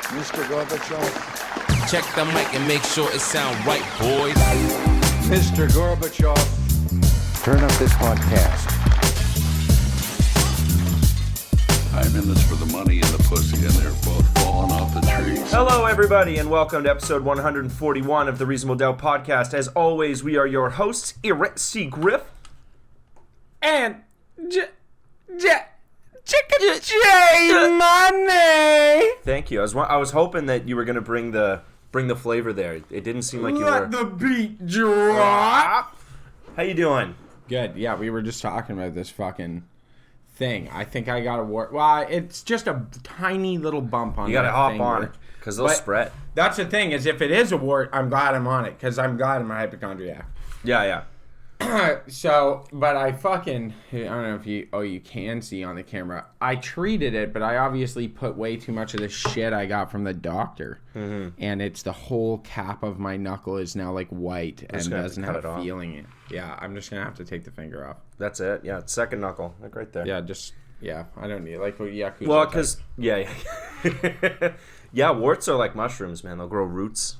Mr. Gorbachev. Check the mic and make sure it sound right, boys. Mr. Gorbachev. Turn up this podcast. I'm in this for the money and the pussy, and they're both falling off the trees. Hello, everybody, and welcome to episode 141 of the Reasonable Doubt podcast. As always, we are your hosts, C. Griff and Chicken J Money. Thank you. I was hoping that you were going to bring the flavor there. It didn't seem like you were. Let the beat drop. How you doing? Good. Yeah, we were just talking about this fucking thing. I think I got a wart. Well, it's just a tiny little bump on. You got to my hop finger. on it because they'll spread. That's the thing is, if it is a wart, I'm glad I'm on it because I'm glad I'm a hypochondriac. Yeah. So, but I don't know if you can see on the camera. I treated it, but I obviously put way too much of the shit I got from the doctor. Mm-hmm. And it's the whole cap of my knuckle is now like white and doesn't have feeling it. Yeah, I'm just going to have to take the finger off. That's it. Yeah, it's second knuckle. Like right there. Yeah, I don't need it. Like what Yakuza. Well, because, yeah. Yeah, warts are like mushrooms, man. They'll grow roots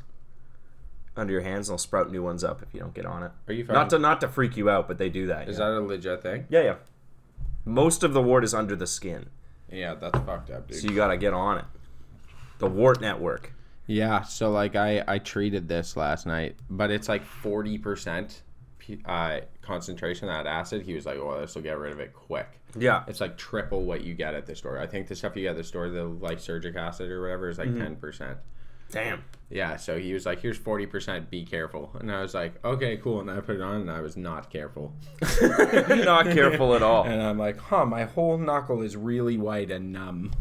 under your hands, and they'll sprout new ones up if you don't get on it. Are you not to freak you out, but they do that. Is that a legit thing? Yeah. Most of the wart is under the skin. Yeah, that's fucked up, dude. So you gotta get on it. The wart network. Yeah, so like I treated this last night, but it's like 40% concentration of that acid. He was like, "Oh, this will get rid of it quick." Yeah, it's like triple what you get at the store. I think the stuff you get at the store, the like Surgic acid or whatever, is like 10%. Damn. Yeah, so he was like, here's 40%, be careful. And I was like, okay, cool. And I put it on, and I was not careful. Not careful at all. And I'm like, my whole knuckle is really white and numb.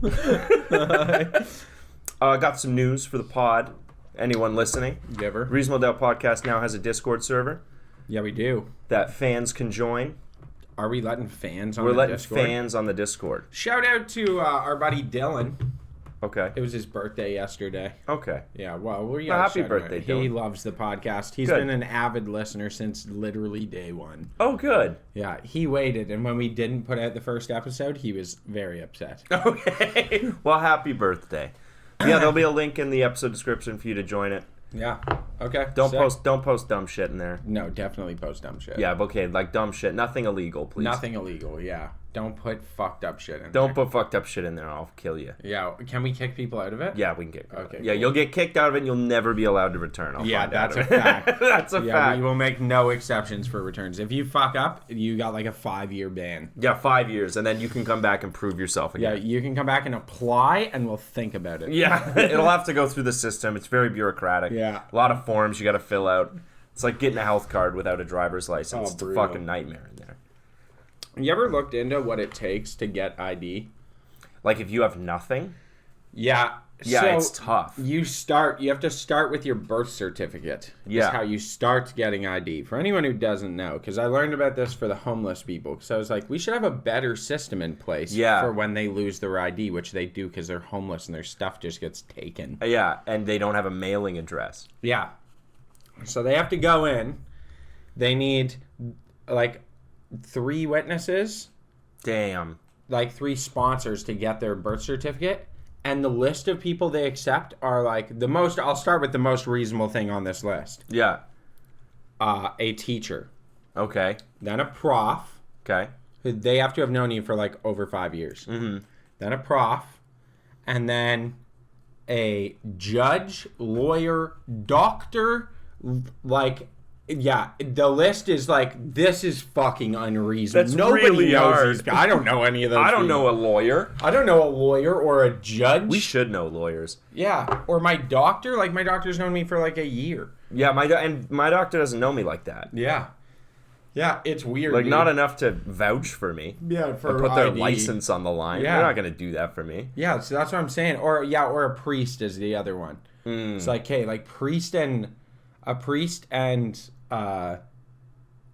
Got some news for the pod. Anyone listening? Giver. Reasonable Doubt Podcast now has a Discord server. Yeah, we do. That fans can join. Are we letting fans on the Discord? We're letting fans on the Discord. Shout out to our buddy Dylan. Okay. It was his birthday yesterday. Okay. Yeah, well, happy birthday, Dylan. He loves the podcast. He's been an avid listener since literally day one. Oh, good. Yeah, he waited, and when we didn't put out the first episode, he was very upset. Okay. Well, happy birthday. Yeah, there'll be a link in the episode description for you to join it. Yeah. Okay. Don't post dumb shit in there. No, definitely post dumb shit. Yeah, okay, like dumb shit. Nothing illegal, please. Nothing illegal, yeah. Don't put fucked up shit in there. Don't put fucked up shit in there. I'll kill you. Yeah. Can we kick people out of it? Yeah, we can kick. Okay. Yeah, cool. You'll get kicked out of it and you'll never be allowed to return. That's a fact. That's a fact. We will make no exceptions for returns. If you fuck up, you got like a 5-year ban. Yeah, 5 years, and then you can come back and prove yourself again. Yeah, you can come back and apply, and we'll think about it. Yeah, it'll have to go through the system. It's very bureaucratic. Yeah. A lot of forms you got to fill out. It's like getting a health card without a driver's license. It's a fucking nightmare in there. You ever looked into what it takes to get ID? Like if you have nothing? Yeah. Yeah, so it's tough. You have to start with your birth certificate. Yeah. That's how you start getting ID. For anyone who doesn't know, because I learned about this for the homeless people, because I was like, we should have a better system in place for when they lose their ID, which they do because they're homeless and their stuff just gets taken. Yeah, and they don't have a mailing address. Yeah. So they have to go in. They need, like, 3 witnesses. Damn. Like 3 sponsors to get their birth certificate. And the list of people they accept are like I'll start with the most reasonable thing on this list. Yeah. A teacher. Okay. Then a prof. Okay. They have to have known you for like over 5 years. Mm-hmm. Then a prof. And then a judge, lawyer, doctor, like... Yeah, the list is like, this is fucking unreasonable. That's Nobody really knows hard. these guys. I don't know any of those I don't people. know a lawyer. I don't know a lawyer or a judge. We should know lawyers. Yeah, or my doctor. Like, my doctor's known me for like a year. Yeah, my doctor doesn't know me like that. Yeah. Yeah, it's weird. Like, dude. not enough to vouch for me. Yeah, for or put their ID. license on the line. Yeah. They're not going to do that for me. Yeah, so that's what I'm saying. Or a priest is the other one. It's like, hey, like a priest and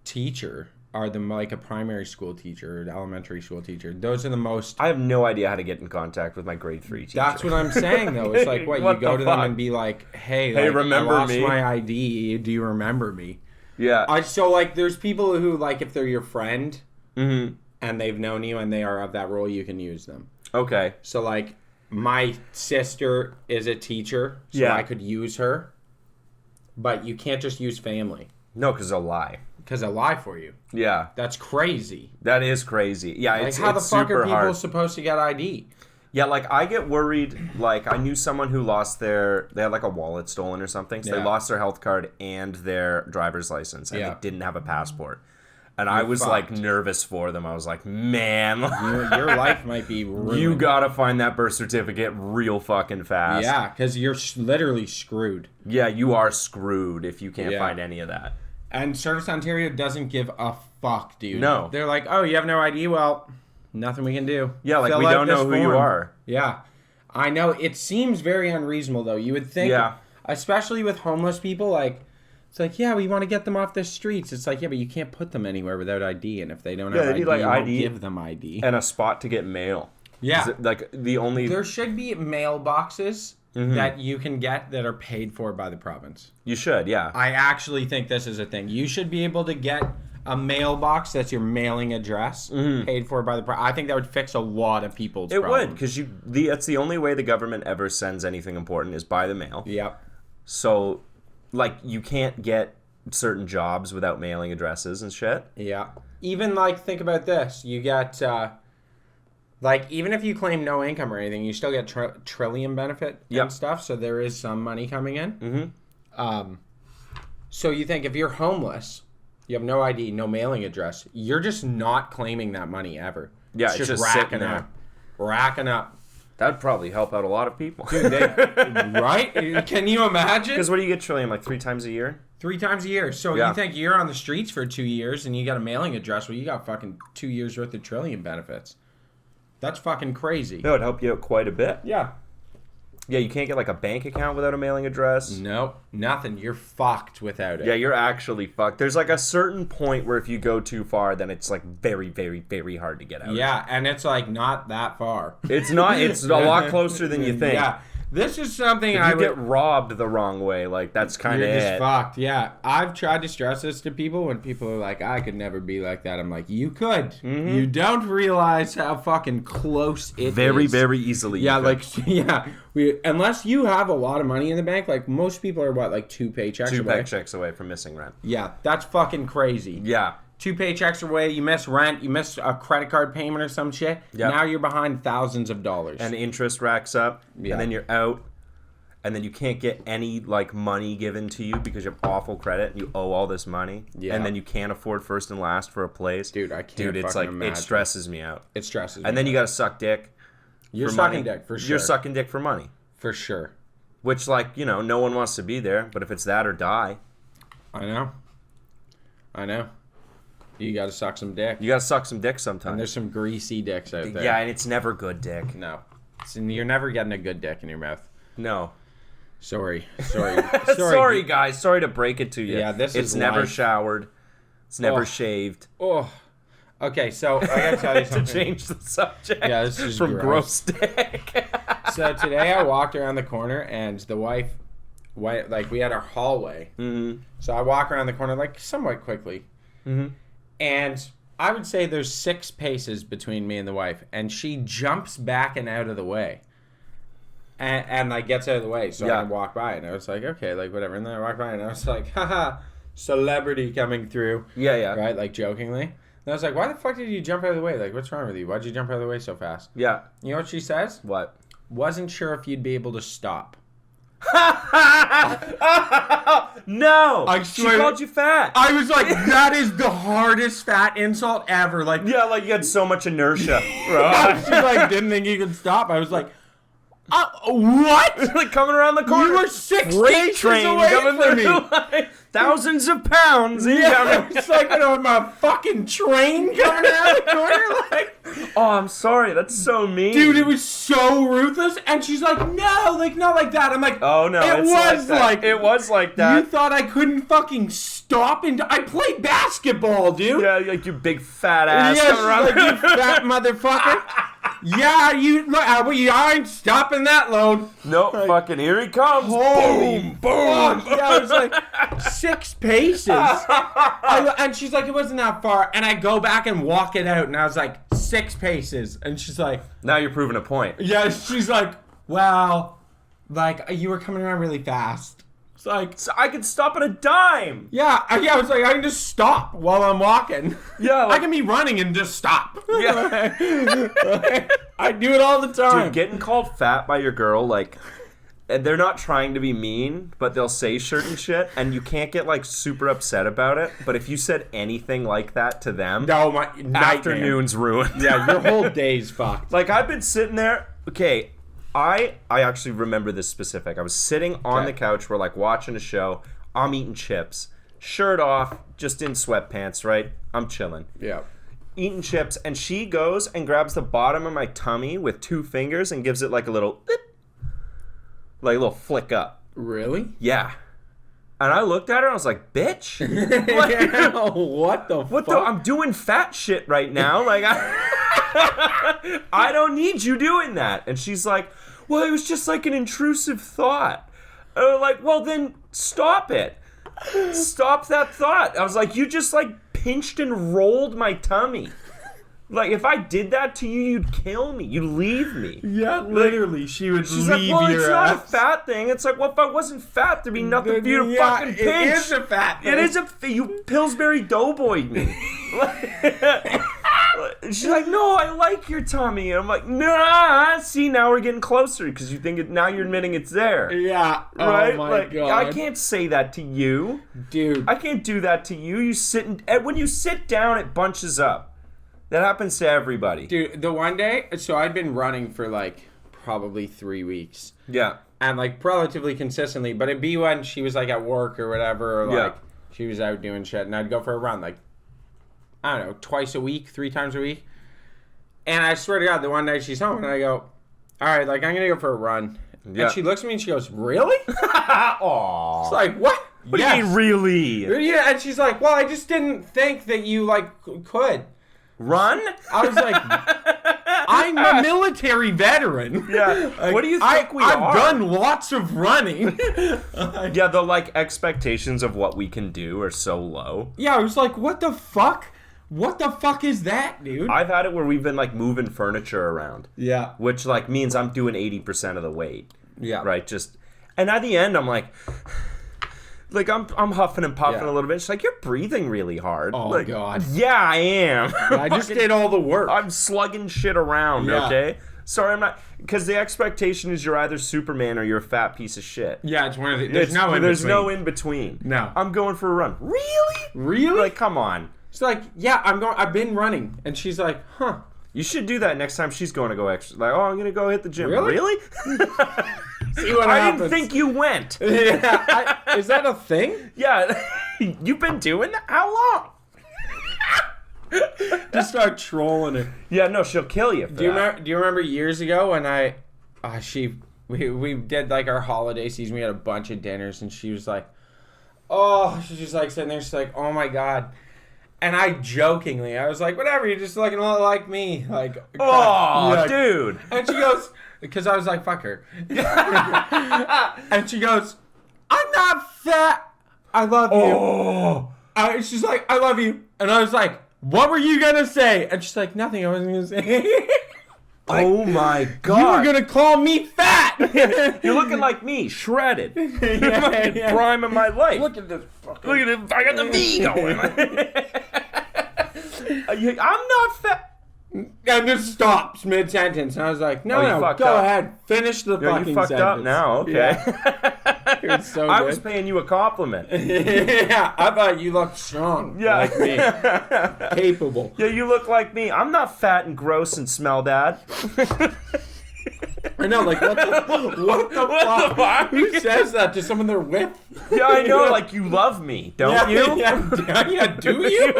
teacher are like a primary school teacher or an elementary school teacher. Those are the most... I have no idea how to get in contact with my grade 3 teacher. That's what I'm saying, though. It's like, what What you go the to them fuck? and be like, hey, remember I lost me? my ID. Do you remember me? Yeah. So, like, there's people who, like, if they're your friend Mm-hmm. and they've known you and they are of that role, you can use them. Okay. So, like, my sister is a teacher, so Yeah. I could use her. But you can't just use family. No, because they'll lie. Because they'll lie for you. Yeah. That's crazy. That is crazy. Yeah, Like, it's how the it's fuck super are people hard. supposed to get ID? Yeah, like I get worried. Like I knew someone who lost they had like a wallet stolen or something. So they Yeah. lost their health card and their driver's license, and Yeah. they didn't have a passport. And I was fucked. like nervous for them. I was like, man, Your life might be ruined. you gotta find that birth certificate real fucking fast. Yeah, because you're literally screwed. Yeah, you are screwed if you can't Yeah. find any of that. And Service Ontario doesn't give a fuck, dude. No. They're like, oh, you have no ID? Well, nothing we can do. Yeah, like Fill we out don't know this who you form. are. Yeah. I know. It seems very unreasonable, though. You would think, Yeah. especially with homeless people, like, it's like, yeah, we want to get them off the streets. It's like, yeah, but you can't put them anywhere without ID. And if they don't have they ID, need, like, you won't ID. give them ID. And a spot to get mail. Yeah. Is it, like the only There should be mailboxes that you can get that are paid for by the province. you should, yeah. I actually think this is a thing. You should be able to get a mailbox that's your mailing address paid for by the province. I think that would fix a lot of people's It problems. would, because that's the only way the government ever sends anything important is by the mail. Yep. So, like, you can't get certain jobs without mailing addresses and shit. Yeah. Even, like, think about this. You get, like, even if you claim no income or anything, you still get trillium benefit Yep. and stuff, so there is some money coming in. So you think if you're homeless, you have no ID, no mailing address, you're just not claiming that money ever. Yeah, it's just sitting there. up. Racking up. That'd probably help out a lot of people. Right? Can you imagine? Because what do you get trillium, like 3 times a year? 3 times a year. So Yeah. you think you're on the streets for 2 years and you got a mailing address, well, you got fucking 2 years worth of trillium benefits. That's fucking crazy. That would help you out quite a bit. Yeah. Yeah, you can't get like a bank account without a mailing address. Nope. Nothing. You're fucked without it. Yeah, you're actually fucked. There's like a certain point where if you go too far, then it's like very, very, very hard to get out. Yeah, and it's like not that far. It's not. It's a lot closer than you think. Yeah. This is something If I you would... get robbed the wrong way, like that's kind of You're just it. fucked, yeah. I've tried to stress this to people when people are like, I could never be like that. I'm like, you could. Mm-hmm. You don't realize how fucking close it is. Very, very easily. Yeah, you like, could. yeah. Unless you have a lot of money in the bank, like most people are what, like 2 paychecks two away? paychecks away from missing rent. Yeah, that's fucking crazy. Yeah. 2 paychecks away, you miss rent, you miss a credit card payment or some shit. Yep. Now you're behind thousands of dollars. And interest racks up, Yeah. and then you're out, and then you can't get any like money given to you because you have awful credit and you owe all this money. Yeah. And then you can't afford first and last for a place. Dude, I can't Dude, it's fucking like imagine. it stresses me out. It stresses me. And then you gotta suck dick. You're for sucking money. dick, for sure. You're sucking dick for money. For sure. Which, like, you know, no one wants to be there, but if it's that or die, I know. You gotta suck some dick. you gotta suck some dick And sometimes. there's some greasy dicks out there. Yeah, and it's never good dick. No. So you're never getting a good dick in your mouth. No. Sorry. Sorry, guys. Sorry to break it to you. Yeah, this it's is never life. showered. It's never Oh. shaved. Oh. Okay, so I gotta tell you To something. change the subject. Yeah, this is from gross. dick. So today I walked around the corner and the wife, like we had our hallway. Mm-hmm. So I walk around the corner like somewhat quickly. Mm-hmm. And I would say there's 6 paces between me and the wife. And she jumps back and out of the way. And like gets out of the way. So Yeah. I walk by and I was like, okay, like whatever. And then I walked by and I was like, haha, celebrity coming through. Yeah, yeah. Right? Like jokingly. And I was like, why the fuck did you jump out of the way? Like, what's wrong with you? Why'd you jump out of the way so fast? Yeah. You know what she says? What? Wasn't sure if you'd be able to stop. No! I She swear- called you fat. I was like, that is the hardest fat insult ever. Like, Yeah, like you had so much inertia. Right? she like didn't think you could stop. I was like, what? Like coming around the corner. You were 6 Freight paces train away coming from me. through, like, thousands of pounds. Yeah, it's like a fucking train coming out of the corner. Like, Oh, I'm sorry. That's so mean. dude, it was so ruthless. And she's like, no, like not like that. I'm like, Oh no, it it's was that. like It was like that. You thought I couldn't fucking stop and I played basketball, dude. Yeah, like your big fat ass Yes, coming around. like you fat motherfucker. Yeah, you aren't stopping that load. No, fucking here he comes. Boom, boom. Fuck, yeah, it was like 6 paces. And she's like, it wasn't that far. And I go back and walk it out, and I was like, 6 paces. And she's like, Now you're proving a point. yeah, she's like, well, like, you were coming around really fast. It's like, So I could stop on a dime. I was like, I can just stop while I'm walking. Yeah, like- I can be running and just stop. Yeah. I do it all the time. Dude, getting called fat by your girl, like, and they're not trying to be mean, but they'll say certain shit, and you can't get, like, super upset about it. But if you said anything like that to them, No, my afternoon's ruined. Yeah, your whole day's fucked. Like, I've been sitting there, okay, I actually remember this specific. I was sitting on Okay. the couch, we're, like, watching a show, I'm eating chips, shirt off, just in sweatpants, right? I'm chilling. Yeah. Eating chips, and she goes and grabs the bottom of my tummy with 2 fingers and gives it, like, a little... like a little flick up. Really? Yeah. And I looked at her and I was like, bitch. What the What fuck? the? I'm doing fat shit right now. Like, I don't need you doing that. And she's like, well, it was just like an intrusive thought. And I'm like, well, then stop it. Stop that thought. I was like, you just like pinched and rolled my tummy. Like, if I did that to you, you'd kill me. You'd leave me. Yeah, literally, she would She's leave like, well, your it's not a ass. fat thing. It's like, well, if I wasn't fat, there'd be nothing for you to Yeah, fucking pinch. It is a fat thing. It is you Pillsbury Doughboyed me. She's like, no, I like your tummy. And I'm like, nah. See, now we're getting closer because you think now you're admitting it's there. Yeah. Right? Oh my like, god. I can't say that to you. Dude. I can't do that to you. You sit and when you sit down, it bunches up. That happens to everybody. Dude, the one day, so I'd been running for like probably 3 weeks. Yeah. And like relatively consistently, but it'd be when she was like at work or whatever, or like Yeah. she was out doing shit, and I'd go for a run like, I don't know, twice a week, 3 times a week. And I swear to God, the one night she's home, and I go, all right, like, I'm going to go for a run. Yeah. And she looks at me and she goes, really? Aww. It's like, what? What do you mean, really? Yeah, and she's like, well, I just didn't think that you, like, could. Run? I was like, I'm a military veteran. Yeah. Like, What do you think we I've are? done lots of running. Yeah, the like expectations of what we can do are so low. Yeah, I was like, what the fuck? What the fuck is that, dude? I've had it where we've been like moving furniture around, Yeah. which like means I'm doing 80% of the weight. Yeah. Right? Just and at the end I'm like I'm huffing and puffing Yeah. a little bit. She's like, you're breathing really hard. Oh, like, God. Yeah, I am. I just did all the work. I'm slugging shit around, Yeah. okay? Sorry, I'm not because the expectation is you're either Superman or you're a fat piece of shit. Yeah, it's one of the... There's no in There's between. no in between. No. I'm going for a run. Really? Really? Like, come on. She's like, yeah, I've been running. And she's like, huh. You should do that next time she's going to go extra. Like, oh, I'm going to go hit the gym. Really? See what I happens. didn't think you went. Yeah, is that a thing? Yeah. You've been doing that? How long? Just start trolling her. Yeah, no, she'll kill you for Do you that. remember years ago when we did like our holiday season? We had a bunch of dinners, and she was like, "Oh," she's just like sitting there. She's like, "Oh my god," and I was like, "Whatever, you're just looking a lot like me." Like, Oh, yeah. dude. And she goes, because I was like, "Fuck her," and she goes, "I'm not fat. I love you." Oh. She's like, "I love you," and I was like, "What were you gonna say?" And she's like, "Nothing. I wasn't gonna say." Like, Oh my you God. were gonna call me fat. You're looking like me, shredded. Yeah, yeah. Prime of my life. Look at this fucking. Look at it. I got the V going. I'm not fat. And just stops mid sentence, and I was like, "No, Oh, you no, fucked go up. ahead, finish the Yeah, fucking you fucked sentence." up now. Okay. Yeah. It's so I good. was paying you a compliment. Yeah, I thought you looked strong. Yeah. Like me, capable. Yeah, you look like me. I'm not fat and gross and smell bad. I know, like what the fuck? fuck? Who says that to someone they're with? Yeah, I know. Like you love me, don't you? Yeah, do you?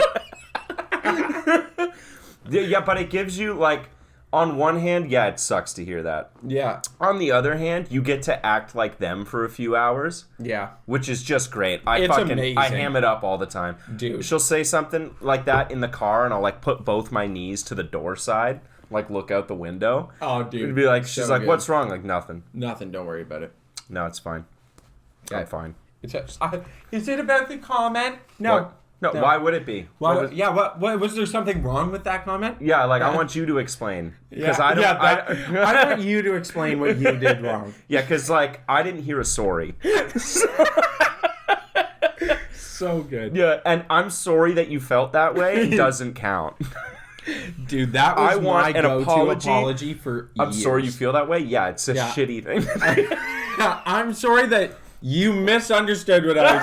Yeah, but it gives you like, on one hand, yeah, it sucks to hear that. Yeah, On the other hand, you get to act like them for a few hours, yeah. which is just great. It's I amazing. ham it up all the time. Dude. She'll say something like that in the car, and I'll like put both my knees to the door side, like look out the window. Oh, dude. It'd be like, So she's like, good. "What's wrong?" Like, nothing. Nothing. Don't worry about it. No, it's fine. Okay. I'm fine. Is it about the comment? No. What? No, why would it be? What was there something wrong with that comment? Yeah, like I want you to explain because I don't. I want you to explain what you did wrong. Yeah, because like I didn't hear a sorry. So good. Yeah, and I'm sorry that you felt that way. It doesn't count. Dude, that was I want my an go-to apology for I'm years. sorry you feel that way. Yeah, it's a shitty thing. I'm sorry that you misunderstood what I was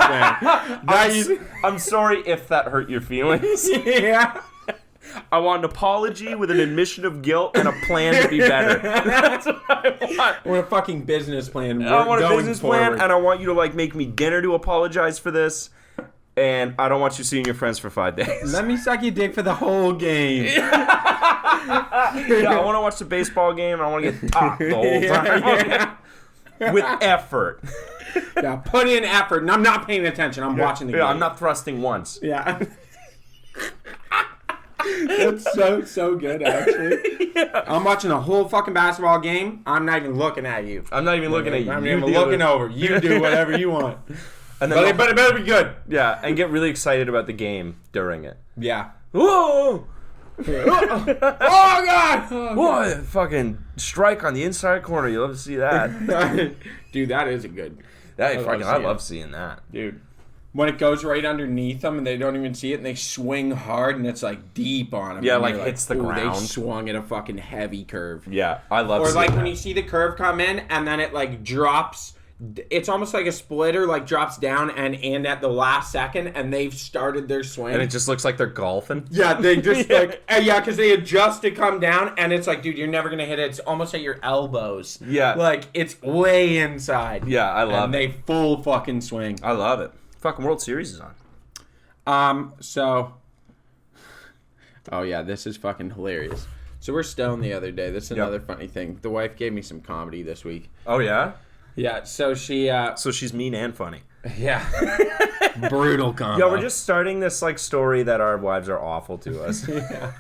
saying. I'm sorry if that hurt your feelings. Yeah. I want an apology with an admission of guilt and a plan to be better. That's what I want. I want a fucking business plan. I want a business plan, forward. and I want you to like make me dinner to apologize for this. And I don't want you seeing your friends for 5 days. Let me suck your dick for the whole game. I want to watch the baseball game, and I want to get topped the whole time. With effort. Yeah, put in effort, and I'm not paying attention. I'm watching the game. Yeah, I'm not thrusting once. Yeah. That's so good, actually. Yeah. I'm watching a whole fucking basketball game. I'm not even looking at you. I'm not even looking at you. I'm not even looking over. You do whatever you want. And then but it better be good. Yeah, and get really excited about the game during it. Yeah. Whoa! Oh, God! Whoa, fucking strike on the inside corner. You love to see that. Dude, that is a good. I love seeing that. Dude. When it goes right underneath them and they don't even see it and they swing hard and it's like deep on them. Yeah, and like you're hits the "Ooh, ground. They swung at a fucking heavy curve. Yeah, I love Or seeing like that. when you see the curve come in and then it like drops. It's almost like a splitter, like drops down and at the last second and they've started their swing. And it just looks like they're golfing. Yeah, they just because they adjust to come down and it's like, dude, you're never going to hit it. It's almost at your elbows. Yeah. Like it's way inside. Yeah, I love it. And they full fucking swing. I love it. Fucking World Series is on. Oh yeah, this is fucking hilarious. So we're stoned the other day. This is another funny thing. The wife gave me some comedy this week. Oh, yeah? Yeah, so she... So she's mean and funny. Yeah. Brutal combo. Yeah, we're just starting this, like, story that our wives are awful to us. Yeah.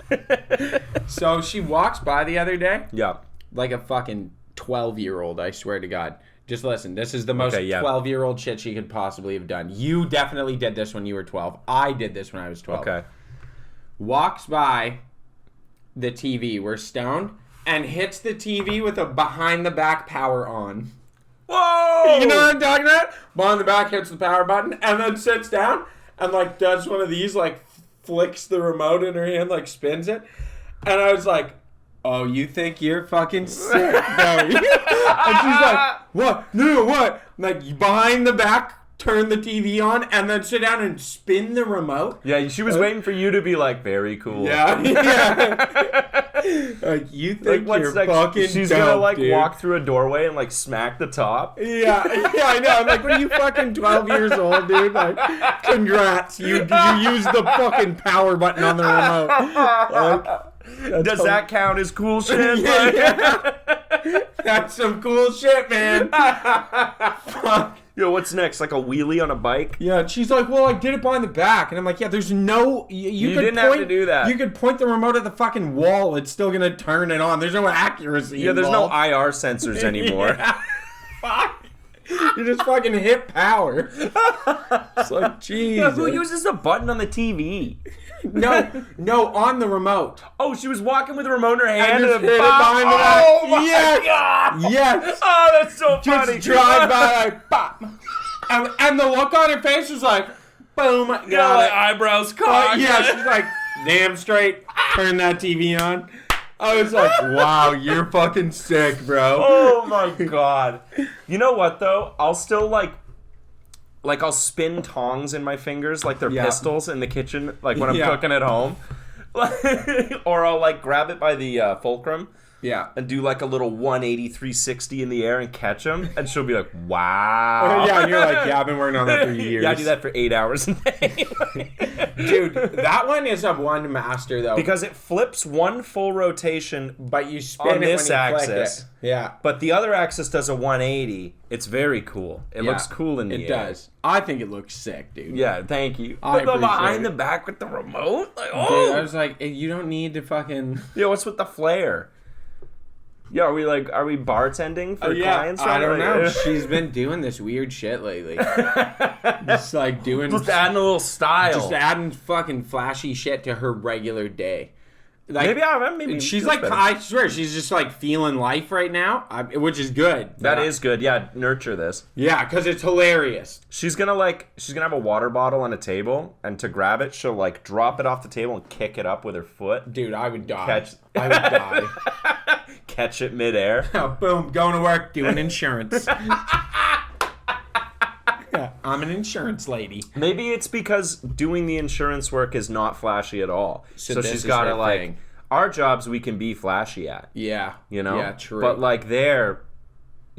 So she walks by the other day. Yeah. Like a fucking 12-year-old, I swear to God. Just listen, this is the most 12-year-old shit she could possibly have done. You definitely did this when you were 12. I did this when I was 12. Okay. Walks by the TV, we're stoned, and hits the TV with a behind-the-back power on. Whoa! You know what I'm talking about? Behind the back hits the power button, and then sits down, and, like, does one of these, like, flicks the remote in her hand, like, spins it. And I was like, oh, you think you're fucking sick, don't you? And she's like, what? No, what? I'm like, behind the back, turn the TV on, and then sit down and spin the remote. Yeah, she was waiting for you to be like, very cool. Yeah. Like, you think you're fucking she's dope, gonna, like, dude. walk through a doorway and, like, smack the top. Yeah, I know. I'm like, what are you fucking 12 years old, dude? Like, congrats. You used the fucking power button on the remote. Like, Does that count as cool shit? Yeah. That's some cool shit, man. Fuck. Yo, what's next? Like a wheelie on a bike? Yeah, and she's like, well, I did it behind the back. And I'm like, yeah, there's no... You could didn't have to do that. You could point the remote at the fucking wall. It's still going to turn it on. There's no accuracy Yeah, there's no involved. IR sensors anymore. Yeah. Fuck. You just fucking hit power. It's like, jeez. Yeah, who uses the button on the TV? No, on the remote. Oh, she was walking with the remote in her hand just and hit it bop. behind the Oh back. my Yes. god! Yes. Oh, that's so funny. Just drive by like, pop. And the look on her face was like, boom, got You know, like it. eyebrows cocked. Yeah, she's like, damn straight, turn that TV on. I was like, wow, you're fucking sick, bro. Oh my god. You know what though? I'll still like I'll spin tongs in my fingers like they're pistols in the kitchen, like when I'm cooking at home. Or I'll like grab it by the fulcrum. Yeah. And do like a little 180, 360 in the air and catch them. And she'll be like, wow. Yeah, and you're like, yeah, I've been working on that for years. Yeah, I do that for 8 hours a day. Dude, that one is a one master, though. Because it flips one full rotation but you spin on it this when you flick axis. it. Yeah. But the other axis does a 180. It's very cool. It looks cool in the air. It does. I think it looks sick, dude. Yeah, thank you. I But the appreciate behind it. the back with the remote? Like, Dude, I was like, you don't need to fucking... Yo, what's with the flare? Yeah, are we bartending for clients? I don't know. Like- She's been doing this weird shit lately. Just like doing... Just adding a little style. Just adding fucking flashy shit to her regular day. Like, maybe she's that's like, better. I swear, she's just like feeling life right now, which is good. That is good. Yeah, nurture this. Yeah, because it's hilarious. She's gonna have a water bottle on a table, and to grab it, she'll like drop it off the table and kick it up with her foot. Dude, I would die. I would die. Catch it midair. Oh, boom, going to work, doing insurance. Yeah, I'm an insurance lady. Maybe it's because doing the insurance work is not flashy at all. So this she's is got to her like thing. our jobs we can be flashy at. Yeah. You know? Yeah, true. But like there,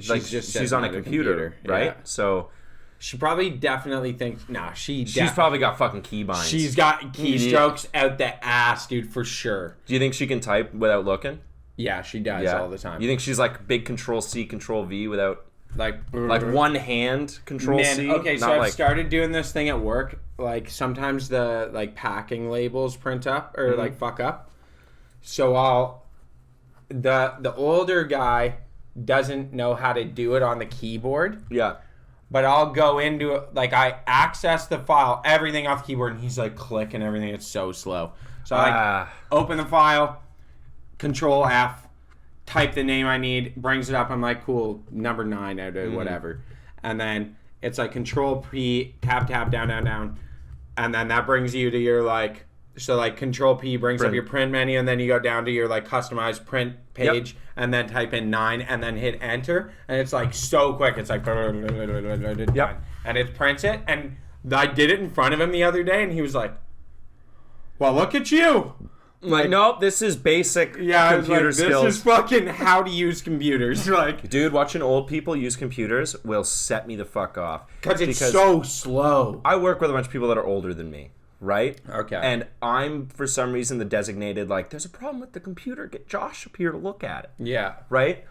like just she's sitting on a at computer, right? Yeah. So She probably definitely thinks, she's probably got fucking keybinds. She's got keystrokes out the ass, dude, for sure. Do you think she can type without looking? Yeah, she does all the time. You think she's like big Control C, Control V without like one hand Control Man, C? okay, so not I've like, started doing this thing at work. Like sometimes the like packing labels print up or like fuck up. So the older guy doesn't know how to do it on the keyboard. Yeah. But I'll go into it, like I access the file, everything off the keyboard, and he's like clicking everything. It's so slow. So I like open the file, Control F, type the name I need, brings it up. I'm like, cool, number 9 out of whatever. And then it's like Control P, tab, down, and then that brings you to your like, so like Control P brings up your print menu, and then you go down to your like customized print page, and then type in 9, and then hit enter, and it's like so quick. It's like, Yep. and it prints it. And I did it in front of him the other day, and he was like, "Well, look at you." Like, nope, this is basic Yeah, computer skills. This is fucking how to use computers. Like, Dude, watching old people use computers will set me the fuck off. because it's so slow. I work with a bunch of people that are older than me, right? Okay. And I'm, for some reason, the designated, like, there's a problem with the computer. Get Josh up here to look at it. Yeah. Right?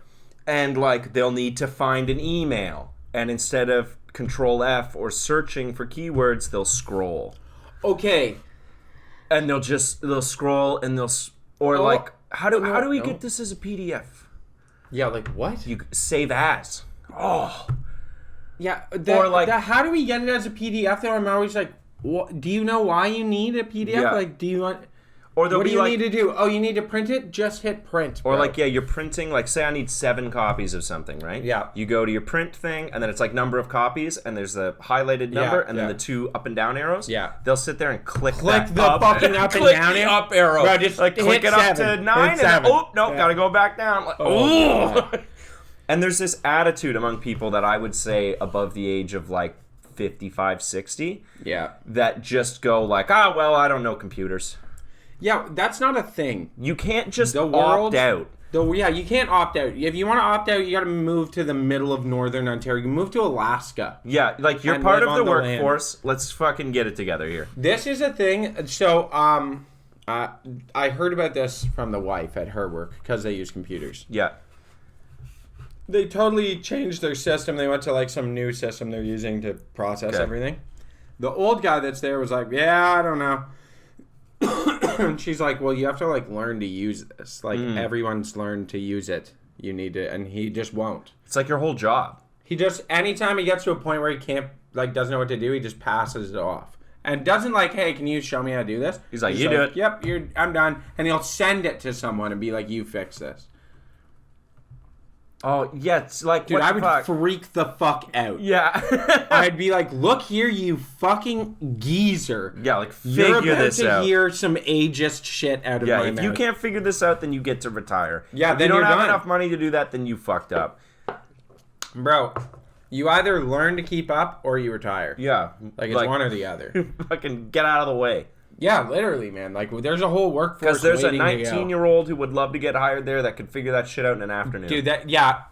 And, like, they'll need to find an email. And instead of Control F or searching for keywords, they'll scroll. Okay. And they'll scroll and how do we get this as a PDF? Yeah, like what? You save as. Oh. Yeah. Or like- how do we get it as a PDF? Though I'm always like, what? Do you know why you need a PDF? Yeah. Like, do you want? Or What do you need to do? Oh, you need to print it? Just hit print. Or bro. like, yeah, you're printing, like, say I need 7 copies of something, right? Yeah. You go to your print thing, and then it's like number of copies, and there's the highlighted number, and then the 2 up and down arrows. Yeah. They'll sit there and click the that fucking up and click down the arrow. up arrow. Bro, just like, hit click it up 7. to 9, Hit and then, 7. oh, no, Yeah. gotta go back down. Like, Oh. And there's this attitude among people that I would say above the age of, like, 55, 60, Yeah. that just go like, well, I don't know computers. Yeah, that's not a thing. You can't just The world- opt out. Yeah, you can't opt out. If you want to opt out, you got to move to the middle of northern Ontario. You move to Alaska. Yeah, like, you're And part live of the on the land. workforce. Let's fucking get it together here. This is a thing. So, I heard about this from the wife at her work because they use computers. Yeah. They totally changed their system. They went to like some new system they're using to process Okay. everything. The old guy that's there was like, "Yeah, I don't know." And she's like, "Well, you have to like learn to use this. Like everyone's learned to use it. You need to," and he just won't. It's like your whole job. He just anytime he gets to a point where he can't like doesn't know what to do, he just passes it off. And doesn't like, "Hey, can you show me how to do this?" He's like, "You do it." Yep, I'm done. And he'll send it to someone and be like, "You fix this." Oh, yeah, it's like, Dude, what I the would fuck? freak the fuck out. Yeah. I'd be like, "Look here, you fucking geezer. Yeah, like, You're figure about this to out. hear some ageist shit out of Yeah, my if mouth." you can't figure this out, then you get to retire. Yeah, if then you don't you're have done. enough money to do that, then you fucked up. Bro, you either learn to keep up or you retire. Yeah. Like, it's one or the other. Fucking get out of the way. Yeah, literally, man. Like, there's a whole workforce Because there's a waiting to go. 19-year-old who would love to get hired there that could figure that shit out in an afternoon. Dude,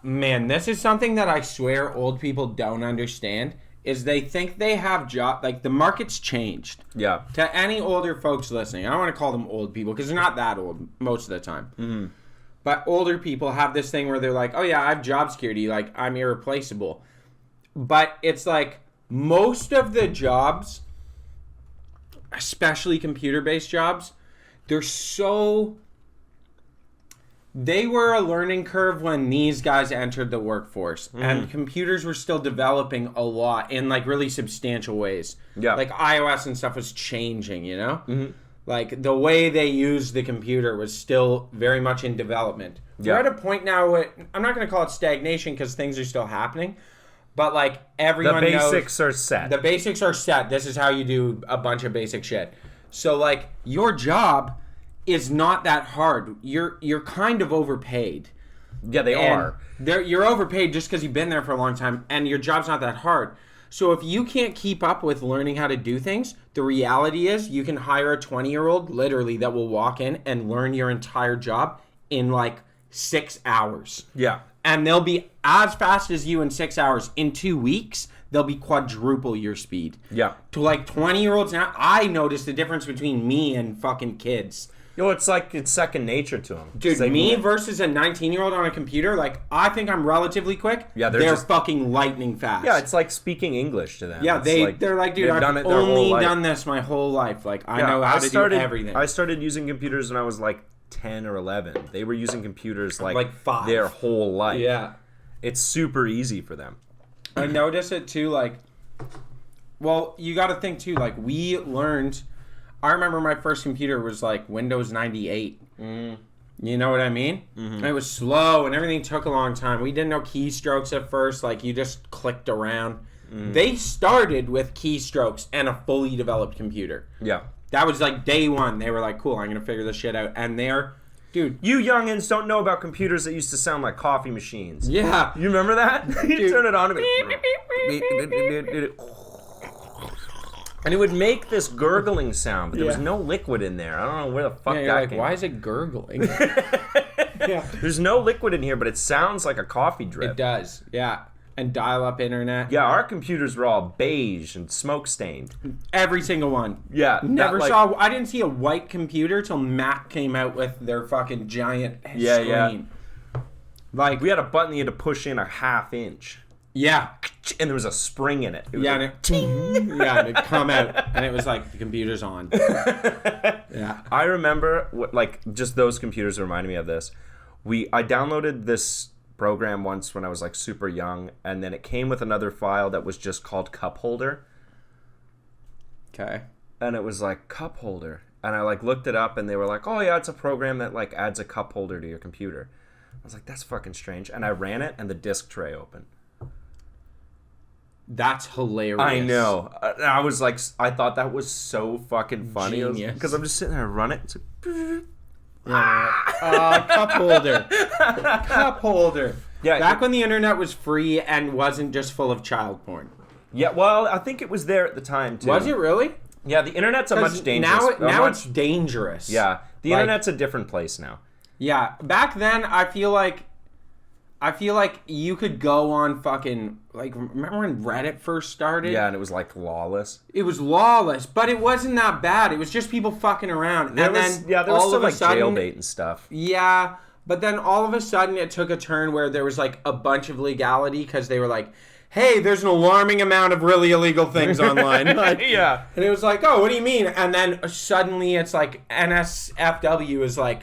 man, this is something that I swear old people don't understand, is they think they have job, like, the market's changed. Yeah. To any older folks listening, I don't want to call them old people, because they're not that old most of the time. Mm-hmm. But older people have this thing where they're like, "Oh yeah, I have job security, like, I'm irreplaceable." But it's like, most of the jobs, especially computer-based jobs, they're so they were a learning curve when these guys entered the workforce, and computers were still developing a lot in like really substantial ways. Yeah. Like iOS and stuff was changing, you know? Like the way they used the computer was still very much in development. Yeah. We're at a point now where, I'm not going to call it stagnation because things are still happening, but like everyone The knows basics are set. the basics are set. This is how you do a bunch of basic shit. So like your job is not that hard. You're kind of overpaid. Yeah, they are. You're overpaid just because you've been there for a long time, and your job's not that hard. So if you can't keep up with learning how to do things, the reality is you can hire a 20-year-old literally that will walk in and learn your entire job in like 6 hours. Yeah. And they'll be as fast as you in 6 hours. In 2 weeks, they'll be quadruple your speed. Yeah. To like 20-year-olds now, I noticed the difference between me and fucking kids. It's like it's second nature to them. Dude, me versus a 19-year-old on a computer, like, I think I'm relatively quick. Yeah, they're just fucking lightning fast. Yeah, it's like speaking English to them. Yeah, It's they're like, dude, they've I've done it their whole only life. done this my whole life. Like, I know how to do everything. I started using computers when I was like 10 or 11. They were using computers like 5. their whole life. Yeah. It's super easy for them. I notice it too, like, well, you got to think too, like, we learned, I remember my first computer was like Windows 98. You know what I mean? And it was slow and everything took a long time. We didn't know keystrokes at first, like, you just clicked around. They started with keystrokes and a fully developed computer. Yeah. That was like day one. They were like, cool, I'm going to figure this shit out. And they're, dude. You youngins don't know about computers that used to sound like coffee machines. Yeah. You remember that? You turn it on and and it would make this gurgling sound, but there was no liquid in there. I don't know where the fuck Yeah, that you're like, came why from. is it gurgling? Yeah. There's no liquid in here, but it sounds like a coffee drip. It does, yeah. And dial-up internet. Yeah, our computers were all beige and smoke stained. Every single one. Yeah. I didn't see a white computer till Mac came out with their fucking giant screen. Yeah. Like, We had a button you had to push in a ½ inch. yeah. And there was a spring in it. It was Yeah, like, and it'd come out, and it was like, the computer's on. Yeah. I remember, just those computers reminded me of this. I downloaded this program once when I was like super young, and then it came with another file that was just called Cup Holder, Okay. and it was like cup holder, and I like looked it up, and they were like, oh yeah, it's a program that like adds a cup holder to your computer. I was like, that's fucking strange, and I ran it, and the disk tray opened. That's hilarious. I know. I was like, I thought that was so fucking funny. Genius. Because I'm just sitting there running it. It's like, Cup holder. Cup holder. Yeah, Back when the internet was free and wasn't just full of child porn. yeah, well, I think it was there at the time, too. Was it really? Yeah, the internet's a much dangerous. Now it's dangerous. Yeah, the Like- internet's a different place now. Yeah. Back then, I feel like you could go on fucking, like, remember when Reddit first started? Yeah, and it was like lawless. It was lawless, but it wasn't that bad. It was just people fucking around. There and was, then there was all some of a like sudden, jailbait and stuff. Yeah, but then all of a sudden it took a turn where there was like a bunch of legality because they were like, hey, there's an alarming amount of really illegal things online. Like, Yeah. and it was like, oh, what do you mean? And then suddenly it's like NSFW is like,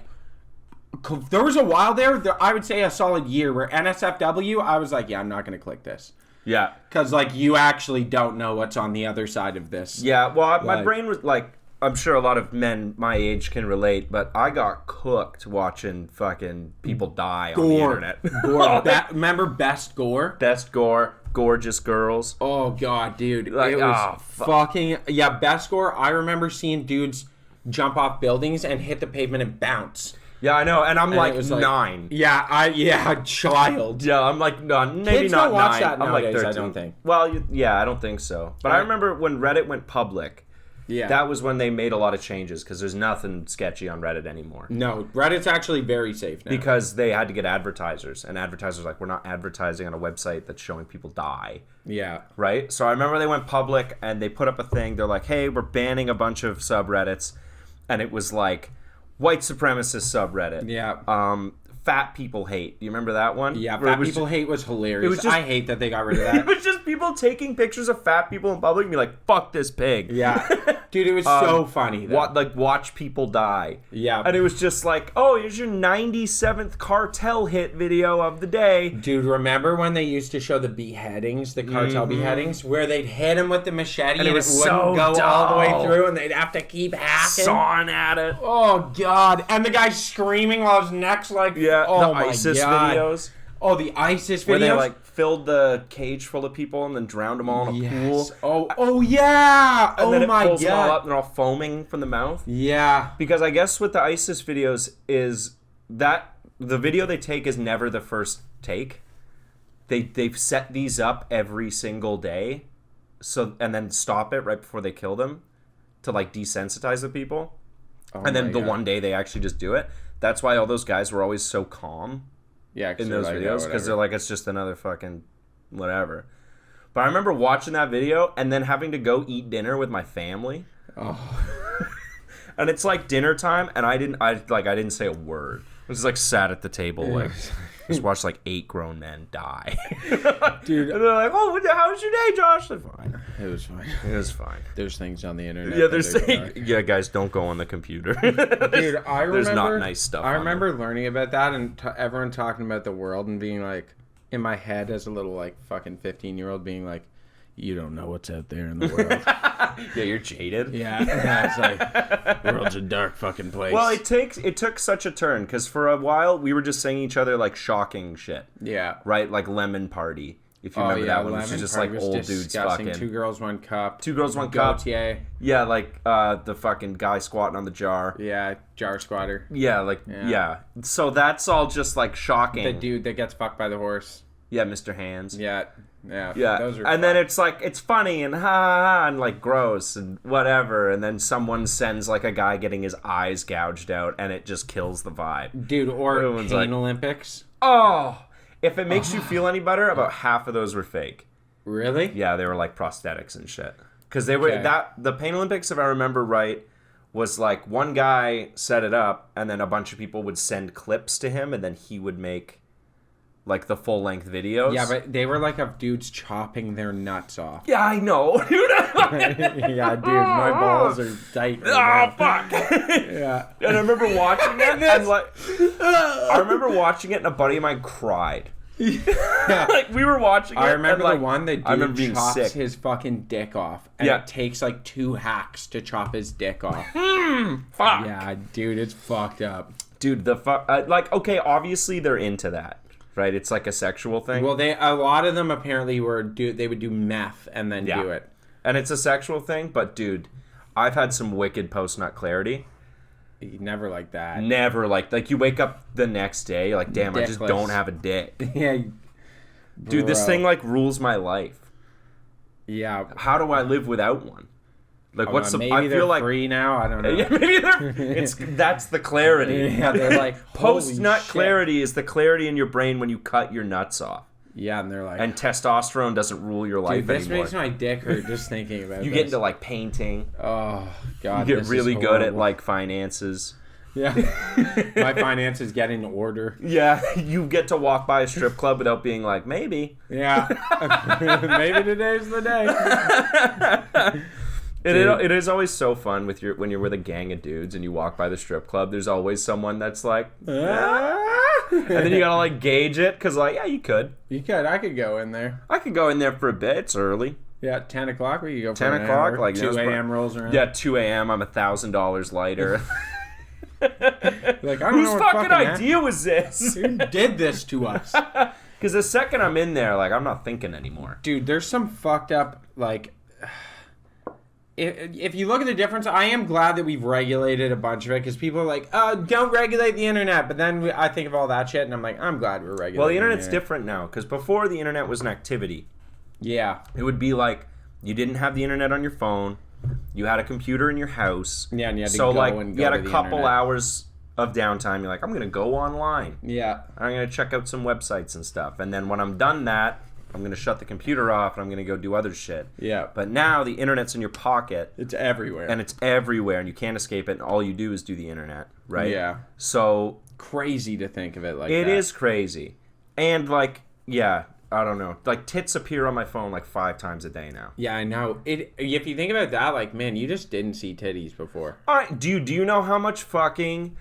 there was a while there, I would say a solid year, where NSFW, I was like, yeah, I'm not going to click this. Yeah. Because, like, you actually don't know what's on the other side of this. Yeah, well, my Like- brain was like, I'm sure a lot of men my age can relate, but I got cooked watching fucking people die on the internet. Gore. Remember Best Gore? Best gore, gorgeous girls. Oh, God, dude. Like, it was oh, fuck. fucking... Yeah, Best Gore, I remember seeing dudes jump off buildings and hit the pavement and bounce. Yeah, I know, and I'm And like it was 9. Yeah, child. Yeah, I'm like, no, maybe Kids not don't watch 9. that I'm like nowadays, 13. I don't think. Well, yeah, I don't think so. But I Right. remember when Reddit went public, Yeah. that was when they made a lot of changes, because there's nothing sketchy on Reddit anymore. No, Reddit's actually very safe now. Because they had to get advertisers, and advertisers were like, we're not advertising on a website that's showing people die. Yeah. Right? So I remember they went public, and they put up a thing. They're like, hey, we're banning a bunch of subreddits. And it was like, white supremacist subreddit. Yeah. Fat People Hate. Do you remember that one? Yeah, Where it Fat was People Hate was hilarious. it was just- I hate that they got rid of It that. was just people taking pictures of fat people in public and be like, fuck this pig. Yeah. Dude, it was so funny, though. Watch people die. Yeah. And it was just like, oh, here's your 97th cartel hit video of the day. Dude, remember when they used to show the beheadings, the cartel beheadings, where they'd hit him with the machete and it was wouldn't so go all the way dull. through and they'd have to keep hacking? Sawing at it. Oh, God. And the guy screaming while his neck's like... Yeah, oh the my ISIS God. videos. Oh, the ISIS videos? Where they like filled the cage full of people and then drowned them all in a pool. Oh, yeah. And oh, then it my pulls God. them all up and they're all foaming from the mouth. Yeah. Because I guess with the ISIS videos is that the video they take is never the first take. They've set these up every single day, and then stop it right before they kill them to like desensitize the people. Oh and then my the God. one day they actually just do it. That's why all those guys were always so calm Yeah, in those videos, because they're like, it's just another fucking whatever. But I remember watching that video and then having to go eat dinner with my family. Oh. And it's like dinner time, and I didn't say a word. I was just like sat at the table, like just watched like 8 grown men die. Dude. And they're like, "Oh, how was your day, Josh?" Like, fine. It was fine. It was fine. There's things on the internet. Yeah, that there's are dark. yeah, guys, don't go on the computer. Dude, I remember. There's not nice stuff. I on remember learning about that and everyone talking about the world and being like, in my head as a little like fucking 15-year-old, being like, you don't know what's out there in the world. there. Yeah, you're jaded. Yeah, it's like, the world's a dark fucking place. Well, it took such a turn because for a while we were just saying each other like shocking shit, yeah. right? Like Lemon Party, if you remember that one, which is just like Party was old dudes disgusting. fucking. 2 girls, 1 cup. 2 girls, 1 cup. Gautier. Yeah, like the fucking guy squatting on the jar. Yeah, jar squatter. Yeah, like yeah. So that's all just like shocking. The dude that gets fucked by the horse. Yeah, Mr. Hands. Yeah. Yeah. Yeah, Those are and then it's like it's funny and ha ha ha and like gross and whatever, and then someone sends like a guy getting his eyes gouged out, and it just kills the vibe. dude, or Everyone's Pain like- Olympics. Oh, if it makes you feel any better, about half of those were fake. Really? Yeah, they were like prosthetics and shit. Because they were Okay. the Pain Olympics, if I remember right, was like one guy set it up, and then a bunch of people would send clips to him, and then he would make like the full length videos. Yeah, but they were like of dudes chopping their nuts off. yeah, I know, dude. Yeah, dude, my balls are tight. Oh Right fuck! yeah. And I remember watching it, and like, I remember watching it, and a buddy of mine cried. Like we were watching it. I remember and, like, the one that I remember dude being chops sick. his fucking dick off, and Yeah. it takes like 2 hacks to chop his dick off. Fuck, Yeah, dude, it's fucked up. dude. The fuck, like, okay, obviously they're into that, right? It's like a sexual thing. Well, a lot of them apparently they would do meth and then Yeah. do it. And it's a sexual thing, but dude, I've had some wicked post-nut clarity. Never like that. Never like you wake up the next day, you're like, damn, I just Dickless. don't have a dick. Yeah, Dude, this bro. thing like rules my life. Yeah. How do I live without one? Like, what's the? Maybe I they're feel like free now. I don't know. yeah, maybe that's the clarity. Yeah, they're like Post nut holy shit. clarity is the clarity in your brain when you cut your nuts off, Yeah, and they're like, and testosterone doesn't rule your life dude, this anymore. makes my dick hurt just thinking about. You this. get into like painting. Oh God, You this get really is good at horrible. like finances. Yeah, my finances get in order. Yeah, you get to walk by a strip club without being like, maybe. Yeah, maybe today's the day. It is always so fun with when you're with a gang of dudes and you walk by the strip club. There's always someone that's like, and then you gotta like gauge it because like, yeah, you could. I could go in there. I could go in there for a bit. It's early. Yeah, 10 o'clock. We could go for 10 an o'clock, hour. like, you know, 2 it's a.m. rolls around. Yeah, 2 a.m. I'm $1,000 lighter. Like, I don't Whose know what fucking idea was this? Who did this to us? Because the second I'm in there, like, I'm not thinking anymore. Dude, there's some fucked up, like, if you look at the difference, I am glad that we've regulated a bunch of it, because people are like, don't regulate the internet, but then I think of all that shit, and I'm like, I'm glad we're regulating Well, the internet's internet. different now, because before the internet was an activity. Yeah. It would be like, you didn't have the internet on your phone, you had a computer in your house. Yeah, and you had to so go like, and you go had to a the couple internet. hours of downtime, you're like, I'm going to go online. Yeah. I'm going to check out some websites and stuff. And then when I'm done that, I'm going to shut the computer off and I'm going to go do other shit. Yeah. But now the internet's in your pocket It's everywhere. and it's everywhere and you can't escape it and all you do is do the internet, right? Yeah. So crazy to think of it like that. It is crazy. And, like, yeah, I don't know. Like, tits appear on my phone, like, 5 times a day now. Yeah, I know. If you think about that, like, man, you just didn't see titties before. All right, do you know how much fucking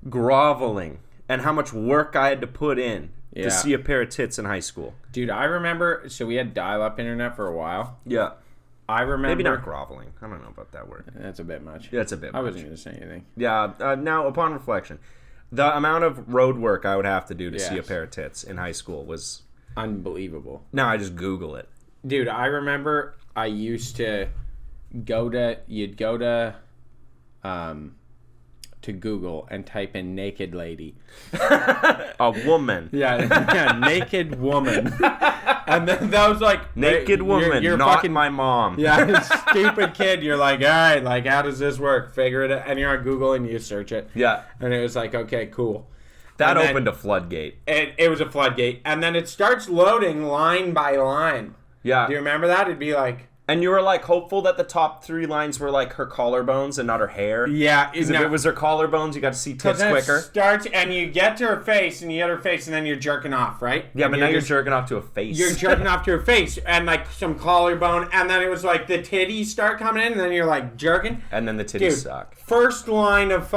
groveling and how much work I had to put in to see a pair of tits in high school? Dude, I remember, so we had dial-up internet for a while. Yeah. I remember... Maybe not groveling. I don't know about that word. That's a bit much. Yeah, it's a bit much. I wasn't going to say anything. Yeah, now, upon reflection, the amount of road work I would have to do to see a pair of tits in high school was... unbelievable. Now I just Google it. Dude, I remember I used to you'd go to Google and type in naked lady. A woman. Yeah, naked woman. And then that was like... Naked woman, you're not fucking, my mom. Yeah, stupid kid. You're like, all right, like, how does this work? Figure it out. And you're on Google and you search it. Yeah. And it was like, okay, cool. That and opened a floodgate. It was a floodgate. And then it starts loading line by line. Yeah. Do you remember that? It'd be like... And you were, like, hopeful that the top 3 lines were, like, her collarbones and not her hair. Yeah. Because if it was her collarbones, you got to see tits quicker. Starts, and you get to her face, and then you're jerking off, right? Yeah, and but now you're jerking off to a face. You're jerking off to her face, and, like, some collarbone, and then it was, like, the titties start coming in, and then you're, like, jerking. And then the titties Dude, suck. First line of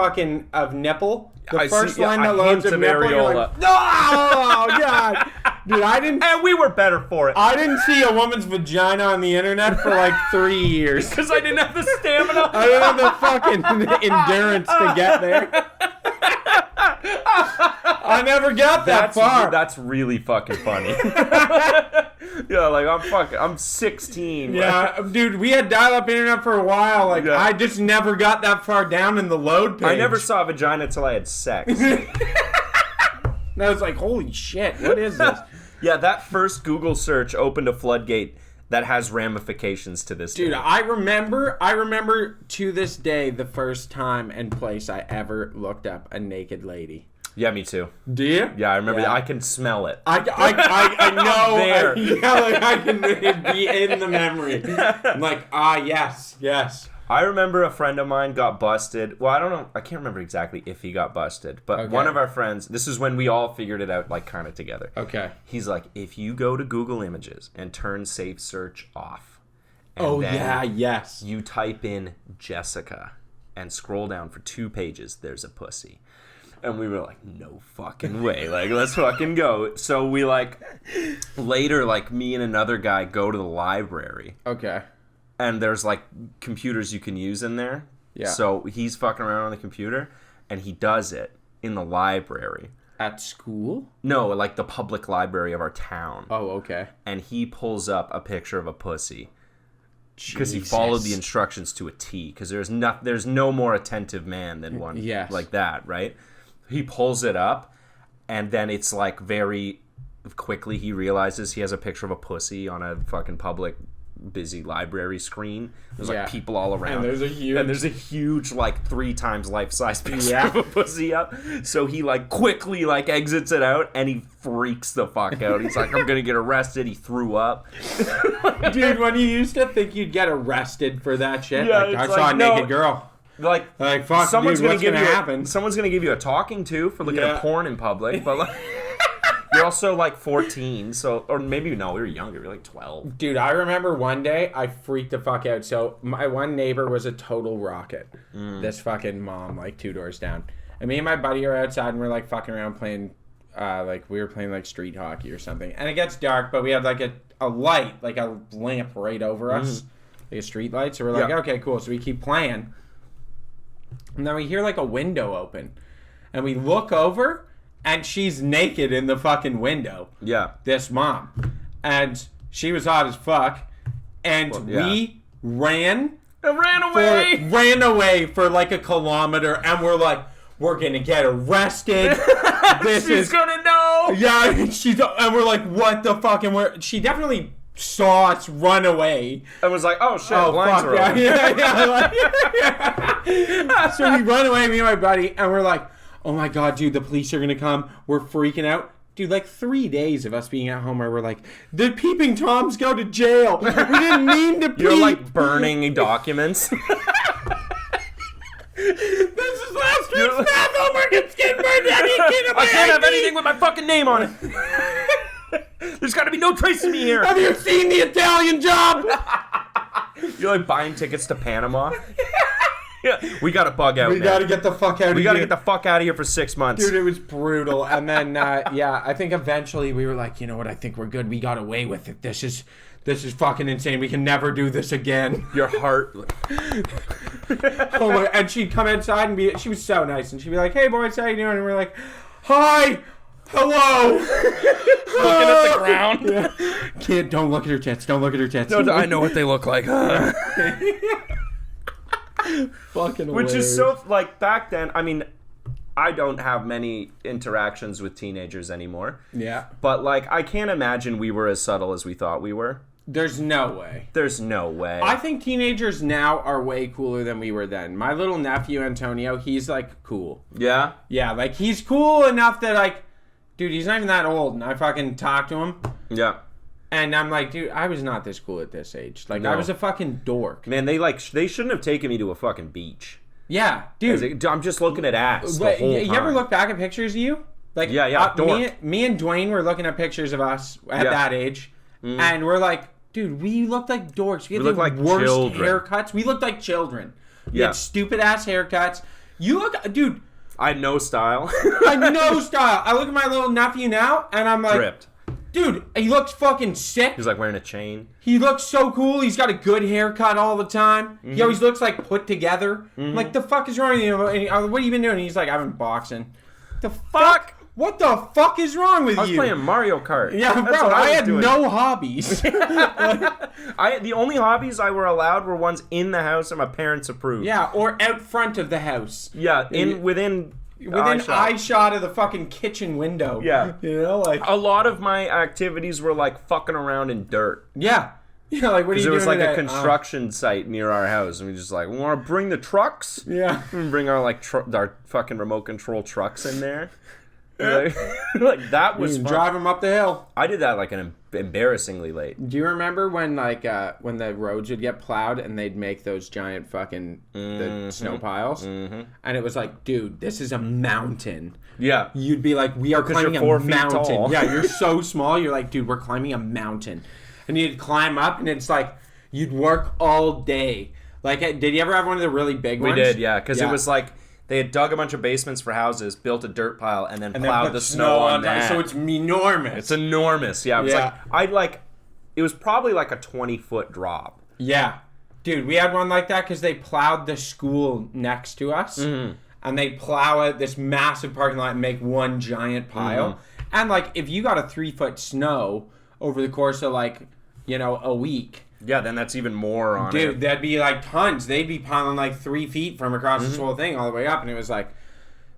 nipple. The first line a that loads hint of nipple, you're like, oh, God. Dude, And we were better for it. I didn't see a woman's vagina on the internet for like 3 years. Because I didn't have the stamina. I didn't have the fucking endurance to get there. I never got that far. That's really fucking funny. Yeah, like I'm 16. Yeah, dude, we had dial-up internet for a while. Like, Yeah. I just never got that far down in the load page. I never saw a vagina till I had sex. And I was like, holy shit, what is this? Yeah, that first Google search opened a floodgate that has ramifications to this Dude, day. I remember to this day the first time and place I ever looked up a naked lady. Yeah, me too. Do you? Yeah, I remember that. I can smell it. I know. There. I can be in the memory. I'm like, yes. I remember a friend of mine got busted. Well, I don't know. I can't remember exactly if he got busted. But Okay. one of our friends, this is when we all figured it out, like, kind of together. Okay. He's like, if you go to Google Images and turn Safe Search off. And Oh, then yeah, yes. You type in Jessica and scroll down for 2 pages. There's a pussy. And we were like, no fucking way. Like, let's fucking go. So we, like, later, like, me and another guy go to the library. Okay. And there's, like, computers you can use in there. Yeah. So he's fucking around on the computer, and he does it in the library. At school? No, like the public library of our town. Oh, okay. And he pulls up a picture of a pussy. Because he followed the instructions to a T. Because there's no more attentive man than one like that, right? He pulls it up, and then it's like very quickly he realizes he has a picture of a pussy on a fucking public busy library screen. There's like people all around. And there's a huge like 3 times life-size picture of a pussy up. So he like quickly like exits it out, and he freaks the fuck out. He's like, I'm gonna get arrested. He threw up. Dude, when you used to think you'd get arrested for that shit, Yeah, like, I it's saw like, a no. naked girl. Like Fuck, someone's dude, gonna what's give gonna you happen? Someone's gonna give you a talking to for looking at porn in public, but like you're also like 14, so or maybe no, we were younger, we were like 12. Dude, I remember one day I freaked the fuck out. So my one neighbor was a total rocket. This fucking mom, like 2 doors down. And me and my buddy are outside and we're like fucking around playing, like we were playing like street hockey or something. And it gets dark, but we have like a light, like a lamp right over us, like a street light. So we're like, okay, cool. So we keep playing. And then we hear like a window open. And we look over and she's naked in the fucking window. Yeah. This mom. And she was hot as fuck. And we ran away for like a kilometer. And we're like, we're gonna get arrested. She's gonna know. Yeah, and we're like, what the fuck? And she definitely saw us run away. I was like, oh shit, blinds are open. So we run away, me and my buddy, and we're like, oh my god, dude, the police are gonna come. We're freaking out. Dude, like 3 days of us being at home where we're like, the peeping Toms go to jail. We didn't mean to peep. You're like burning documents. This is last Math homework and skin burn. I can't have anything with my fucking name on it. There's got to be no tracing me here. Have you seen The Italian Job? You're like buying tickets to Panama. Yeah, we got to bug out. We got to get the fuck out of here. We got to get the fuck out of here for 6 months. Dude, it was brutal. And then, yeah, I think eventually we were like, you know what? I think we're good. We got away with it. This is fucking insane. We can never do this again. Your heart. Oh my! And she'd come inside and she was so nice, and she'd be like, "Hey boys, how you doing?" And we're like, "Hi, hello." Looking at the ground. Yeah. Don't look at her tits. Don't look at her tits. No, I know what they look like. Fucking Which hilarious. is so, like, back then, I mean, I don't have many interactions with teenagers anymore. Yeah. But, like, I can't imagine we were as subtle as we thought we were. There's no way. There's no way. I think teenagers now are way cooler than we were then. My little nephew, Antonio, he's, like, cool. Yeah? Yeah, like, he's cool enough that, like, dude, he's not even that old, and I fucking talk to him. Yeah. And I'm like, dude, I was not this cool at this age. Like, No. I was a fucking dork. Man, they shouldn't have taken me to a fucking beach. Yeah, dude. I'm just looking at ass the Wait, whole you ever time. look back at pictures of you? Like, Yeah, dork. me and Dwayne were looking at pictures of us at that age, and we're like, dude, we looked like dorks. We had looked the like worst children. haircuts. We looked like children. We Yeah. had stupid ass haircuts. You look, dude. I had no style. I no style. I look at my little nephew now, and I'm like, Ripped. dude, he looks fucking sick. He's like wearing a chain. He looks so cool. He's got a good haircut all the time. Mm-hmm. He always looks like put together. I'm like, the fuck is wrong with you? And what have you been doing? And he's like, I've been boxing. The fuck? What the fuck is wrong with I was you? playing Mario Kart. Yeah, That's bro, what I was had doing. no hobbies. The only hobbies I were allowed were ones in the house and my parents approved. Yeah, or out front of the house. Yeah, within eye shot of the fucking kitchen window. Yeah. You know, like, a lot of my activities were like fucking around in dirt. yeah. Yeah, like, what are you Because there doing was like a today? construction site near our house, and we just like, we want to bring the trucks. Yeah. And bring our like our fucking remote control trucks in there. Like that was You fun. drive him up the hill. I did that like embarrassingly late. Do you remember when when the roads would get plowed and they'd make those giant fucking the snow piles? Mm-hmm. And it was like, dude, this is a mountain. Yeah. You'd be like, we are 'cause climbing you're a 4 feet mountain. tall. Yeah, you're so small. You're like, dude, we're climbing a mountain. And you'd climb up, and it's like, you'd work all day. Like, did you ever have one of the really big We ones? did, yeah, because it was like they had dug a bunch of basements for houses, built a dirt pile, and then And then plowed put the snow on that. So it's enormous. It's enormous. Yeah, it was Yeah. it was probably like a 20-foot drop. Yeah. Dude, we had one like that because they plowed the school next to us. Mm-hmm. And they plow it, this massive parking lot, and make one giant pile. Mm-hmm. And, like, if you got a 3-foot snow over the course of, like, you know, a week, Yeah, then that's even more on dude, it. that'd be, like, tons. They'd be piling, like, 3 feet from across Mm-hmm. this whole thing all the way up. And it was like,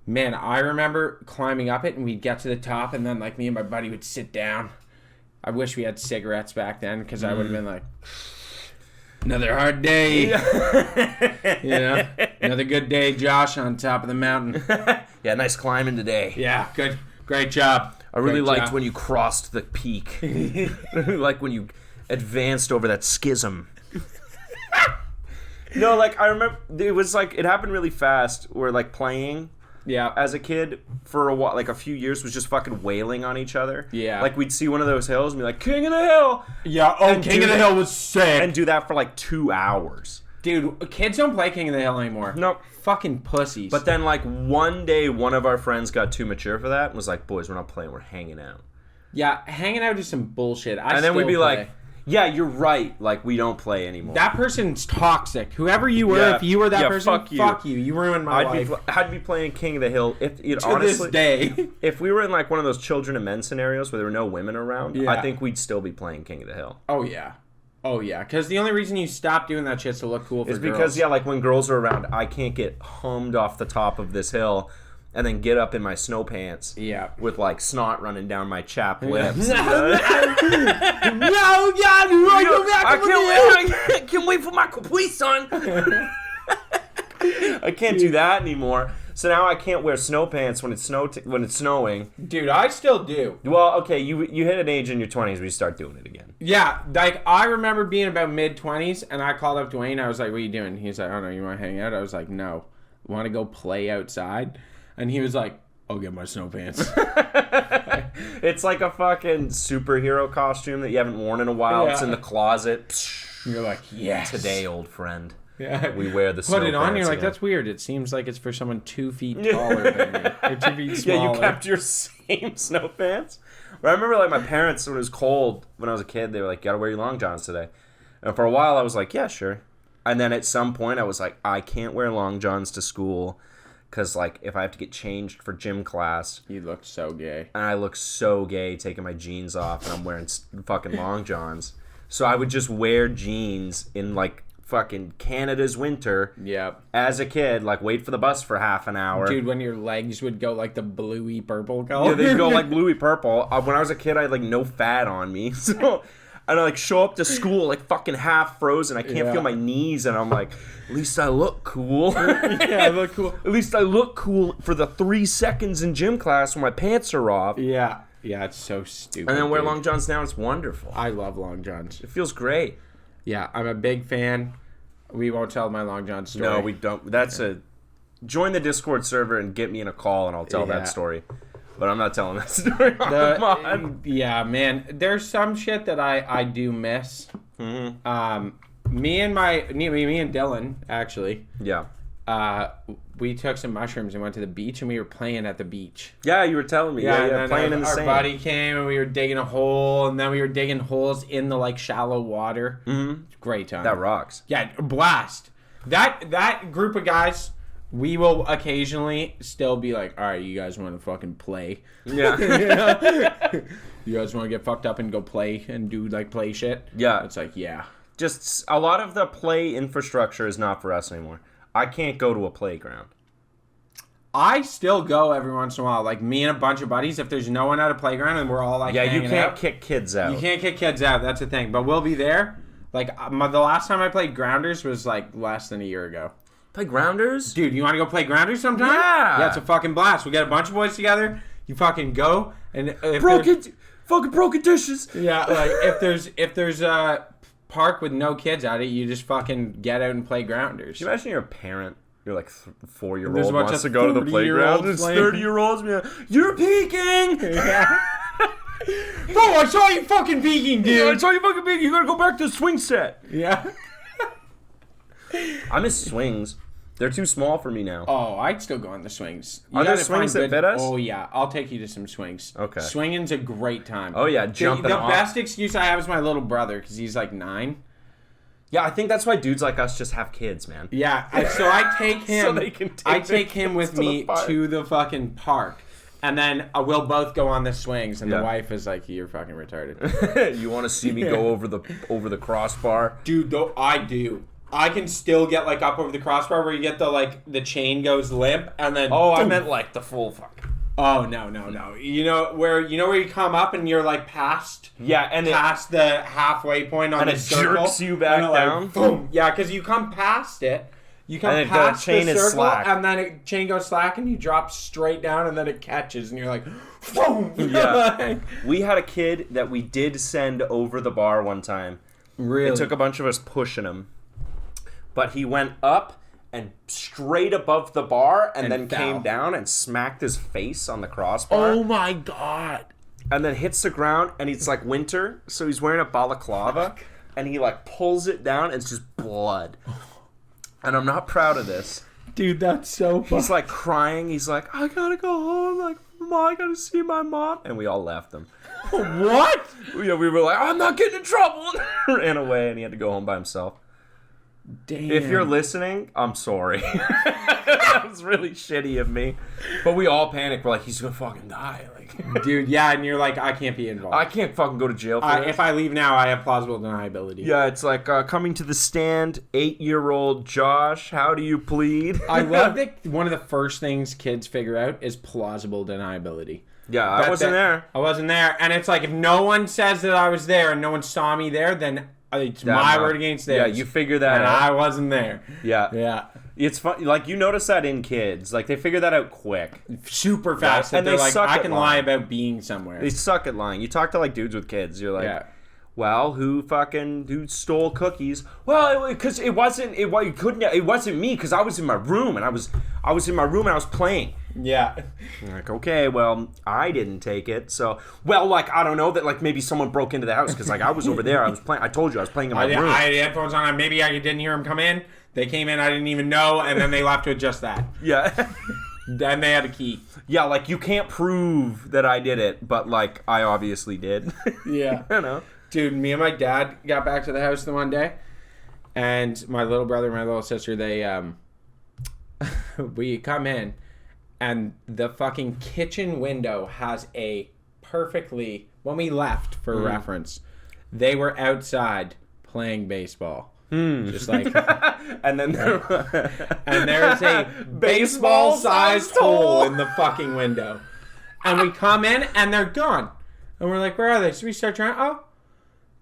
man, I remember climbing up it, and we'd get to the top, and then, like, me and my buddy would sit down. I wish we had cigarettes back then, because I would have been like, another hard day. You know? Another good day, Josh, on top of the mountain. Yeah, nice climbing today. Yeah, good. Great job. I really Great liked job. when you crossed the peak. Like when you advanced over that schism. No, like I remember it was like it happened really fast. Where like playing Yeah. as a kid for a while, like a few years, was just fucking wailing on each other. Yeah. Like we'd see one of those hills and be like, "King of the Hill," Yeah, And King of do the that- Hill was sick. and do that for like 2 hours. Dude, kids don't play King of the Hill anymore. Nope. Fucking pussies. But then like one day, one of our friends got too mature for that and was like, "Boys, we're not playing. We're hanging out." yeah, hanging out is some bullshit. And then we'd be still play. like, "Yeah, you're right. Like we don't play anymore." that person's toxic. Whoever you were, Yeah. if you were that Yeah, person, fuck you. You ruined my life. I'd be playing King of the Hill if you know, To honestly. this day. If we were in like one of those children and men scenarios where there were no women around, Yeah. I think we'd still be playing King of the Hill. Oh, yeah. Oh, yeah. Because the only reason you stop doing that shit is to look cool for It's girls. because like when girls are around, I can't get hummed off the top of this hill and then get up in my snow pants. Yeah. With like snot running down my chapped lips. No, God, go back I can't wait for my Capri Sun. I can't do that anymore. So now I can't wear snow pants when it's snowing. Dude, I still do. Well, okay, you hit an age in your 20s where you start doing it again. Yeah, like, I remember being about mid-20s, and I called up Dwayne. I was like, what are you doing? He's like, oh, no, you want to hang out? I was like, no. want to go play outside? And he was like, I'll get my snow pants. It's like a fucking superhero costume that you haven't worn in a while. Yeah. It's in the closet. You're like, yes. Today, old friend. Yeah. We wear the snow Put it on, pants you're like, again. that's weird. It seems like it's for someone 2 feet taller than me. Or 2 feet smaller. Yeah, you kept your same snow pants. But I remember, like, my parents, when it was cold, when I was a kid, they were like, you gotta wear your long johns today. And for a while, I was like, yeah, sure. And then at some point, I was like, I can't wear long johns to school because, like, if I have to get changed for gym class, You look so gay. and I look so gay taking my jeans off and I'm wearing fucking long johns. So I would just wear jeans in, like, fucking Canada's winter Yep. as a kid, like, wait for the bus for half an hour. Dude, when your legs would go like the bluey purple color. Yeah, they'd go like bluey purple. When I was a kid, I had like no fat on me, so and I like show up to school like fucking half frozen. I can't Yeah. feel my knees, and I'm like, at least I look cool. Yeah, I look cool. At least I look cool for the 3 seconds in gym class when my pants are off. Yeah. Yeah, it's so stupid. And then wear dude. long johns now. It's wonderful. I love long johns. It feels great. Yeah, I'm a big fan. We won't tell my long john story. No, we don't. That's a join the Discord server and get me in a call, and I'll tell Yeah. that story. But I'm not telling that story on the mod. Yeah, man. There's some shit that I do miss. Mm-hmm. Me and Dylan actually. Yeah. We took some mushrooms and went to the beach, and we were playing at the beach. Yeah, you were telling me. Yeah, and then playing in the our sand. buddy came and we were digging a hole, and then we were digging holes in the like shallow water. Mm-hmm. Great time. That rocks. Yeah, blast. That group of guys, we will occasionally still be like, all right, you guys want to fucking play? Yeah. You guys want to get fucked up and go play and do like play shit? Yeah. It's like, yeah. Just a lot of the play infrastructure is not for us anymore. I can't go to a playground. I still go every once in a while. Like me and a bunch of buddies, if there's no one at a playground and we're all like Yeah, you hanging can't out, kick kids out. you can't kick kids out. That's the thing. But we'll be there. Like the last time I played Grounders was like less than a year ago. Play grounders? Dude, you want to go play Grounders sometime? Yeah. Yeah, it's a fucking blast. We get a bunch of boys together. You fucking go and if Fucking broken dishes. yeah, like if there's a park with no kids at it, you just fucking get out and play Grounders. Can you imagine you're a parent? You're like 4-year-old There's a bunch wants of to go to the 30-year-olds playground. There's playing. 30-year-olds. You're peeking. Yeah. Bro, I saw you fucking peeking, Yeah, I dude. saw you fucking peeking. You gotta go back to the swing set. Yeah. I miss swings. They're too small for me now. Oh, I'd still go on the swings. You Are there gotta swings find that fit us? Oh yeah, I'll take you to some swings. Okay. Swinging's a great time. Oh, yeah, The jumping off. best excuse I have is my little brother because he's like 9. Yeah, I think that's why dudes like us just have kids, man. Yeah, so I take him. So they can take I their take him with kids to the me park. to the fucking park, and then we'll both go on the swings. And Yeah. the wife is like, "You're fucking retarded." You want to see me go over the crossbar? Dude, though I do. I can still get like up over the crossbar where you get the chain goes limp and then. Oh, I boom. meant like the full fuck. Oh no. You know where you come up and you're like past. Yeah, and Past the halfway point on and the it circle, jerks you back and it, like, down? boom. Yeah, because you come past it. You come And the past chain the is circle, slack. and then it chain goes slack, and you drop straight down, and then it catches, and you're like, boom. Yeah. We had a kid that we did send over the bar one time. Really? It took a bunch of us pushing him. But he went up and straight above the bar and then fell. came down and smacked his face on the crossbar. Oh my god. And then hits the ground, and it's like winter, so he's wearing a balaclava, and he like pulls it down, and it's just blood. And I'm not proud of this. Dude, that's so funny. He's like crying. He's like, I gotta go home. Like, Mom, I gotta see my mom. And we all left him. What? Yeah, we were like, I'm not getting in trouble. Ran away, and he had to go home by himself. Damn. If you're listening, I'm sorry. That was really shitty of me. But we all panicked. We're like, he's gonna fucking die. Like, Dude, yeah, and you're like, I can't be involved. I can't fucking go to jail for this. If I leave now, I have plausible deniability. Yeah, it's like coming to the stand, 8-year-old Josh. How do you plead? I love that one of the first things kids figure out is plausible deniability. Yeah, I wasn't there. I wasn't there. And it's like, if no one says that I was there and no one saw me there, then it's my word against theirs. Yeah, you figure that and out. I wasn't there. Yeah. Yeah. It's fun. Like, you notice that in kids. Like, they figure that out quick. Super fast. And And they're they like, suck I at can lie lying. about being somewhere. They suck at lying. You talk to, like, dudes with kids. You're like, Yeah. Well, who stole cookies? Well, because it wasn't me because I was in my room and I was playing. Yeah. I'm like, okay, well, I didn't take it, so I don't know that maybe someone broke into the house because I was over there. I was playing. I told you I was playing in my room. I had headphones on. Maybe I didn't hear them come in. They came in. I didn't even know, and then they left with just that. Yeah. Then they had a key. Yeah, you can't prove that I did it, but I obviously did. Yeah. I know. Dude, me and my dad got back to the house the one day, and my little brother and my little sister, they we come in, and the fucking kitchen window has a perfectly, when we left for reference, they were outside playing baseball. Just and then there is a baseball-sized hole in the fucking window, and we come in and they're gone, and we're like, where are they? So we start trying. Oh,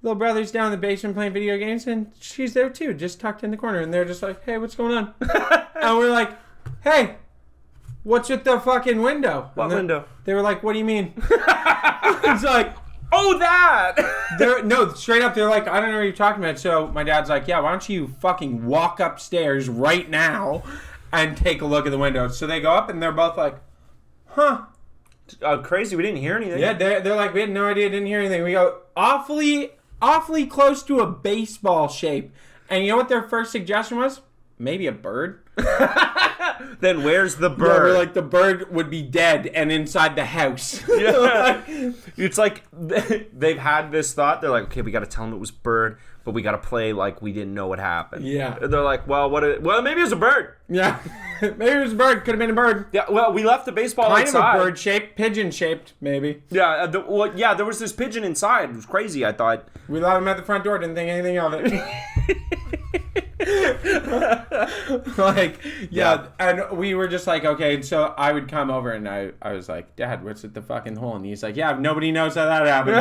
little brother's down in the basement playing video games, and she's there too, just tucked in the corner, and they're just like, hey, what's going on? And we're like, hey, what's with the fucking window? What window? They were like, what do you mean? It's like, oh, that! No, straight up, they're like, I don't know what you're talking about. So my dad's like, yeah, why don't you fucking walk upstairs right now and take a look at the window? So they go up, and they're both like, huh. Crazy, we didn't hear anything. Yeah, they're like, we had no idea, didn't hear anything. We go, awfully close to a baseball shape. And you know what their first suggestion was? Maybe a bird. Then where's the bird? Yeah, we're like, the bird would be dead and inside the house. Yeah. It's like they've had this thought. They're like, okay, we got to tell them it was bird, but we got to play like we didn't know what happened. Yeah. They're like, well, maybe it was a bird. Yeah. Maybe it was a bird. Could have been a bird. Yeah, well, we left the baseball kind outside. Kind of a bird-shaped, pigeon-shaped, maybe. Yeah, there was this pigeon inside. It was crazy, I thought. We left him at the front door. Didn't think anything of it. And we were just like, okay. So I would come over and I was like, Dad, what's at the fucking hole? And he's like, yeah, nobody knows how that happened.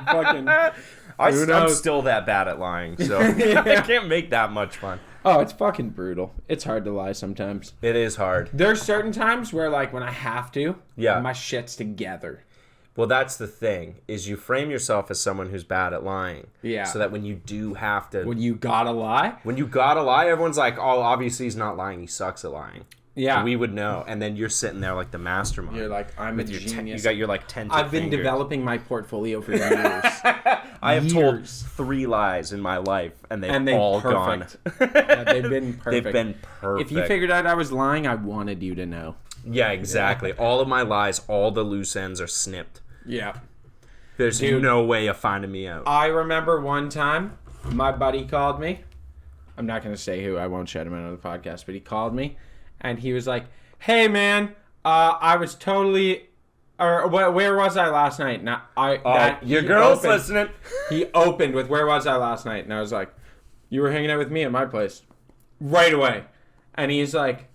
Fucking, I'm still that bad at lying, so I can't make that much fun. Oh, it's fucking brutal. It's hard to lie sometimes. It is hard. There's certain times where, when I have to, yeah, my shit's together. Well, that's the thing, is you frame yourself as someone who's bad at lying. Yeah. So that when you do have to... When you gotta lie? When you gotta lie, everyone's like, oh, obviously he's not lying, he sucks at lying. Yeah. And we would know. And then you're sitting there like the mastermind. You're like, I'm a genius. You got your 10 I've been fingers. developing my portfolio for years. I have told 3 lies in my life, and they've all perfect. Gone. Yeah, they've been perfect. They've been perfect. If you figured out I was lying, I wanted you to know. Yeah, exactly. Yeah. All of my lies, all the loose ends are snipped. Yeah. There's no way of finding me out. I remember one time, my buddy called me. I'm not going to say who. I won't shout him out on the podcast, but he called me, and he was like, hey, man, I was totally... Or where was I last night? Your girl's listening. He opened with, where was I last night? And I was like, you were hanging out with me at my place. Right away. And he's like,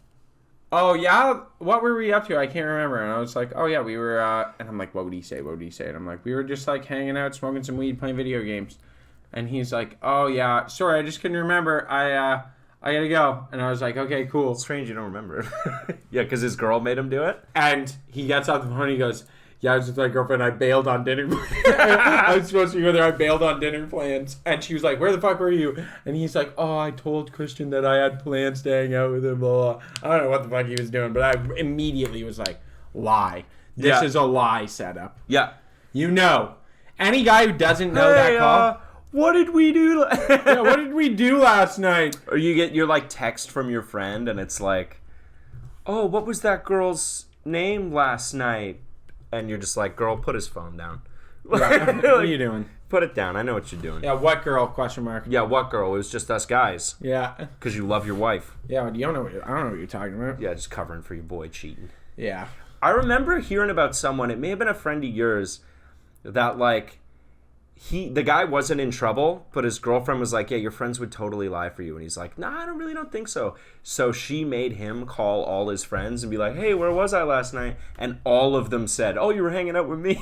oh, yeah? What were we up to? I can't remember. And I was like, oh, yeah, we were... And I'm like, what would he say? And I'm like, we were just, hanging out, smoking some weed, playing video games. And he's like, oh, yeah, sorry, I just couldn't remember. I gotta go. And I was like, okay, cool. It's strange you don't remember. Yeah, because his girl made him do it? And he gets off the phone and he goes, yeah, I was with my girlfriend. I bailed on dinner plans. I was supposed to go there. I bailed on dinner plans. And she was like, where the fuck were you? And he's like, oh, I told Christian that I had plans to hang out with him. Blah, blah. I don't know what the fuck he was doing, but I immediately was like, lie. This is a lie setup. Yeah. You know. Any guy who doesn't know that call... what did we do? Yeah, what did we do last night? Or you get your text from your friend and it's like, oh, what was that girl's name last night? And you're just like, girl, put his phone down. Yeah. What are you doing? Put it down. I know what you're doing. Yeah, what girl? Question mark. Yeah, what girl? It was just us guys. Yeah. Because you love your wife. Yeah, I don't know what you're talking about. Yeah, just covering for your boy cheating. Yeah. I remember hearing about someone, it may have been a friend of yours, that the guy wasn't in trouble, but his girlfriend was like, yeah, your friends would totally lie for you. And he's like, nah, I don't think so. So she made him call all his friends and be like, hey, where was I last night? And all of them said, oh, you were hanging out with me.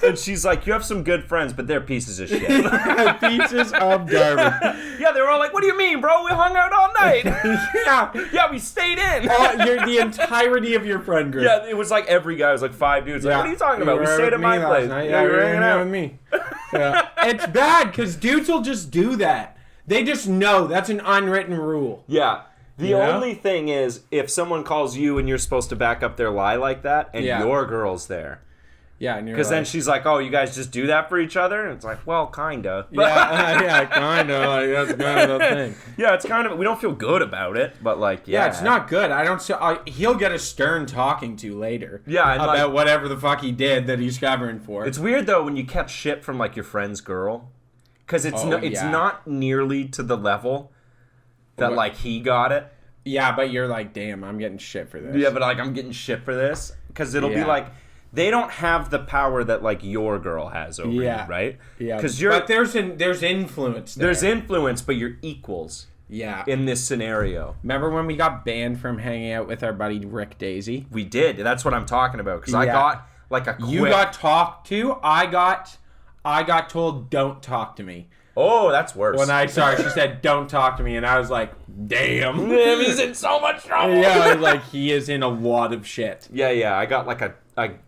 And she's like, you have some good friends, but they're pieces of shit. Pieces of garbage. Yeah, they were all like, what do you mean, bro? We hung out all night. Yeah. We stayed in. You're the entirety of your friend group. Yeah, it was like every guy was like 5 dudes. Like, what are you talking about? We stayed at my place. Yeah, you were hanging out with me. Yeah. It's bad because dudes will just do that. They just know that's an unwritten rule. Yeah. The only thing is, if someone calls you and you're supposed to back up their lie like that, and your girl's there. Yeah, and because then she's like, "Oh, you guys just do that for each other," and it's like, "Well, kinda." Yeah, kinda. Like, that's kind of the thing. Yeah, it's kind of. We don't feel good about it, but like, yeah, it's not good. I don't. He'll get a stern talking to later. Yeah, and about whatever the fuck he did that he's covering for. It's weird though when you catch shit from like your friend's girl, because it's not nearly to the level that like he got it. Yeah, but you're like, damn, I'm getting shit for this. Yeah, but like I'm getting shit for this because it'll be like. They don't have the power that like your girl has over you, right? Yeah. Because but there's influence there. There's influence, but you're equals. Yeah. In this scenario. Remember when we got banned from hanging out with our buddy Rick Daisy? We did. That's what I'm talking about. Because I got like a quick... You got talked to. I got told, don't talk to me. Oh, that's worse. She said, don't talk to me. And I was like, damn. He's in so much trouble. Yeah, like he is in a lot of shit. Yeah. I got like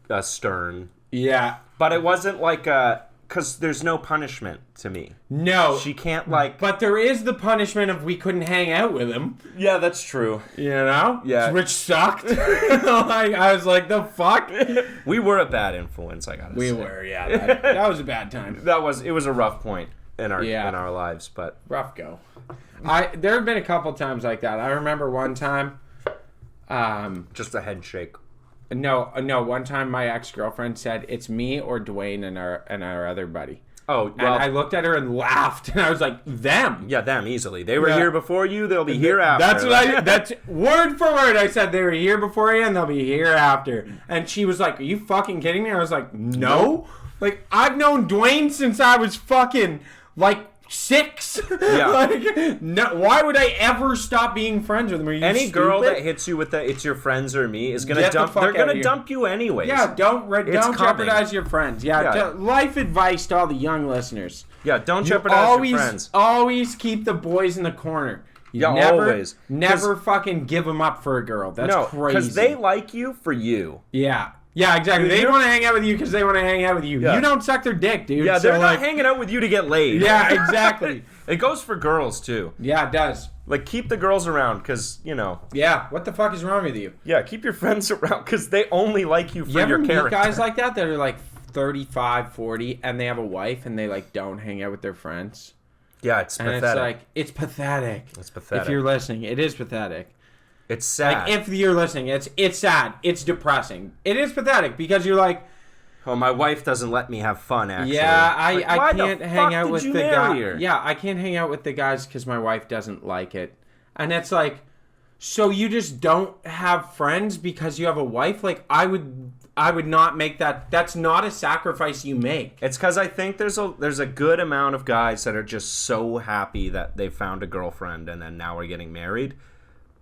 a stern. Yeah. But it wasn't like a... Because there's no punishment to me. No. She can't like... But there is the punishment of we couldn't hang out with him. Yeah, that's true. You know? Yeah. Which sucked. Like, I was like, the fuck? We were a bad influence, I gotta say. We were, yeah. That was a bad time. It was a rough point in our lives, but... Rough go. There have been a couple times like that. I remember one time... just a head shake. No. One time my ex-girlfriend said, it's me or Dwayne and our other buddy. Oh, well. And I looked at her and laughed, and I was like, them. Yeah, them, easily. They were here before you, they'll be here after. That's word for word. I said they were here before you, and they'll be here after. And she was like, are you fucking kidding me? I was like, no. Like, I've known Dwayne since I was fucking, like, 6. Yeah. Like, no, why would I ever stop being friends with him? Are you Any stupid? girl that hits you with the "it's your friends or me" is gonna dump. They're gonna dump you anyways. Yeah, don't jeopardize your friends. Yeah. Life advice to all the young listeners. Yeah, don't jeopardize your friends. Always keep the boys in the corner. Always. Never fucking give them up for a girl. That's crazy. Because they like you for you. Yeah. Yeah, exactly. They want to hang out with you because they want to hang out with you. Yeah. You don't suck their dick, dude. Yeah, they're not hanging out with you to get laid. Yeah, exactly. It goes for girls, too. Yeah, it does. Like, keep the girls around because, you know. Yeah, what the fuck is wrong with you? Yeah, keep your friends around because they only like you for your character. You ever meet guys like that are like 35, 40, and they have a wife and they like don't hang out with their friends? Yeah, it's pathetic. It's like, it's pathetic. It's pathetic. If you're listening, it is pathetic. It's sad. Like, if you're listening, it's sad. It's depressing. It is pathetic because you're like, oh, my wife doesn't let me have fun, actually. Yeah, I can't hang out with the guy. Her? Yeah, I can't hang out with the guys because my wife doesn't like it. And it's like, so you just don't have friends because you have a wife? Like, I would not make that. That's not a sacrifice you make. It's because I think there's a good amount of guys that are just so happy that they found a girlfriend and then now are getting married.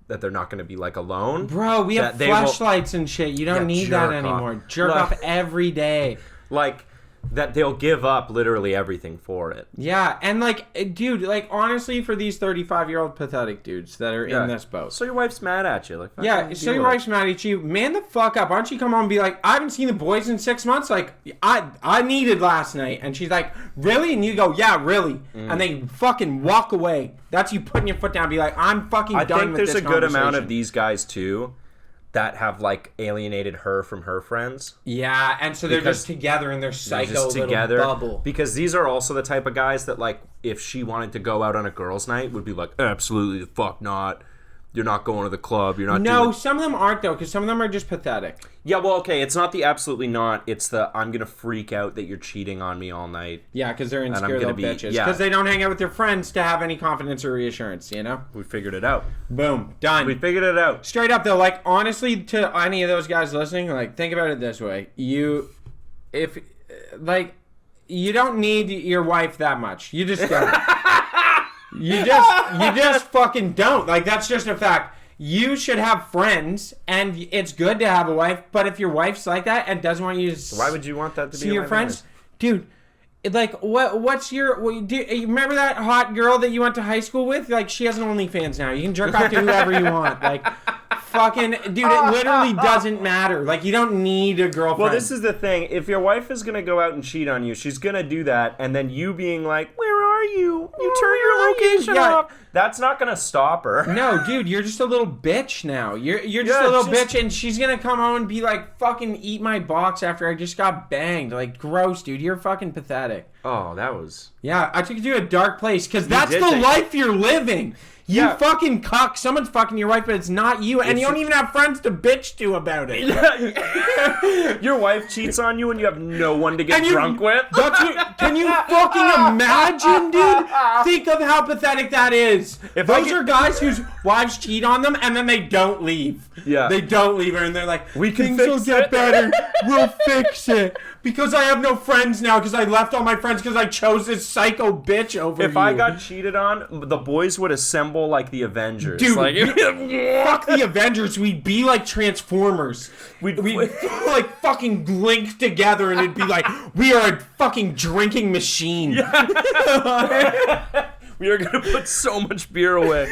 That they're not going to be like alone. Bro, we have flashlights and shit. You don't need that anymore. Jerk off every day. Like, that they'll give up literally everything for it. Yeah, and like, dude, like, honestly, for these 35-year-old pathetic dudes that are in this boat. So your wife's mad at you. Like, yeah, so your wife's mad at you. Man the fuck up. Why don't you come on and be like, I haven't seen the boys in 6 months. Like, I needed last night. And she's like, really? And you go, yeah, really. And they fucking walk away. That's you putting your foot down and be like, I'm fucking done with this conversation. I think there's a good amount of these guys, too, that have, like, alienated her from her friends. Yeah, and so they're just together in their psycho little bubble. Because these are also the type of guys that, like, if she wanted to go out on a girls' night, would be like, absolutely the fuck not. You're not going to the club. You're not doing... some of them aren't, though, because some of them are just pathetic. Yeah, well, okay, it's not the absolutely not. It's the I'm going to freak out that you're cheating on me all night. Yeah, because they're insecure little bitches. Because they don't hang out with their friends to have any confidence or reassurance, you know? We figured it out. Boom. Done. We figured it out. Straight up, though, like, honestly, to any of those guys listening, like, think about it this way. You don't need your wife that much. You just don't. You just fucking don't. Like, that's just a fact. you should have friends, and it's good to have a wife. But if your wife's like that and doesn't want you to Why would you want that to be see your friends, dude? Like, what's your... do you remember that hot girl that you went to high school with? Like, she has an OnlyFans now. You can jerk off to whoever you want. Like, fucking... Dude, it literally doesn't matter. Like, you don't need a girlfriend. Well, this is the thing. If your wife is going to go out and cheat on you, she's going to do that, and then you being like, where are you? You turn your location off. That's not going to stop her. No, dude, you're just a little bitch now. You're just a little bitch, and she's gonna come home and be like, fucking eat my box after I just got banged. Like, gross, dude. You're fucking pathetic. Oh, that was... Yeah, I took you to a dark place, because that's the life you're living. You fucking cuck. Someone's fucking your wife, but it's not you, and you don't even have friends to bitch to about it. Your wife cheats on you and you have no one to get drunk with? Can you fucking imagine, dude? Think of how pathetic that is. Those are guys whose wives cheat on them and then they don't leave. Yeah. They don't leave her and they're like, we can things will get better. We'll fix it. Because I have no friends now because I left all my friends because I chose this psycho bitch over you. If I got cheated on, the boys would assemble like the Avengers. Dude, like, fuck the Avengers. We'd be like Transformers. We'd like fucking link together and it'd be like, we are a fucking drinking machine. We are going to put so much beer away.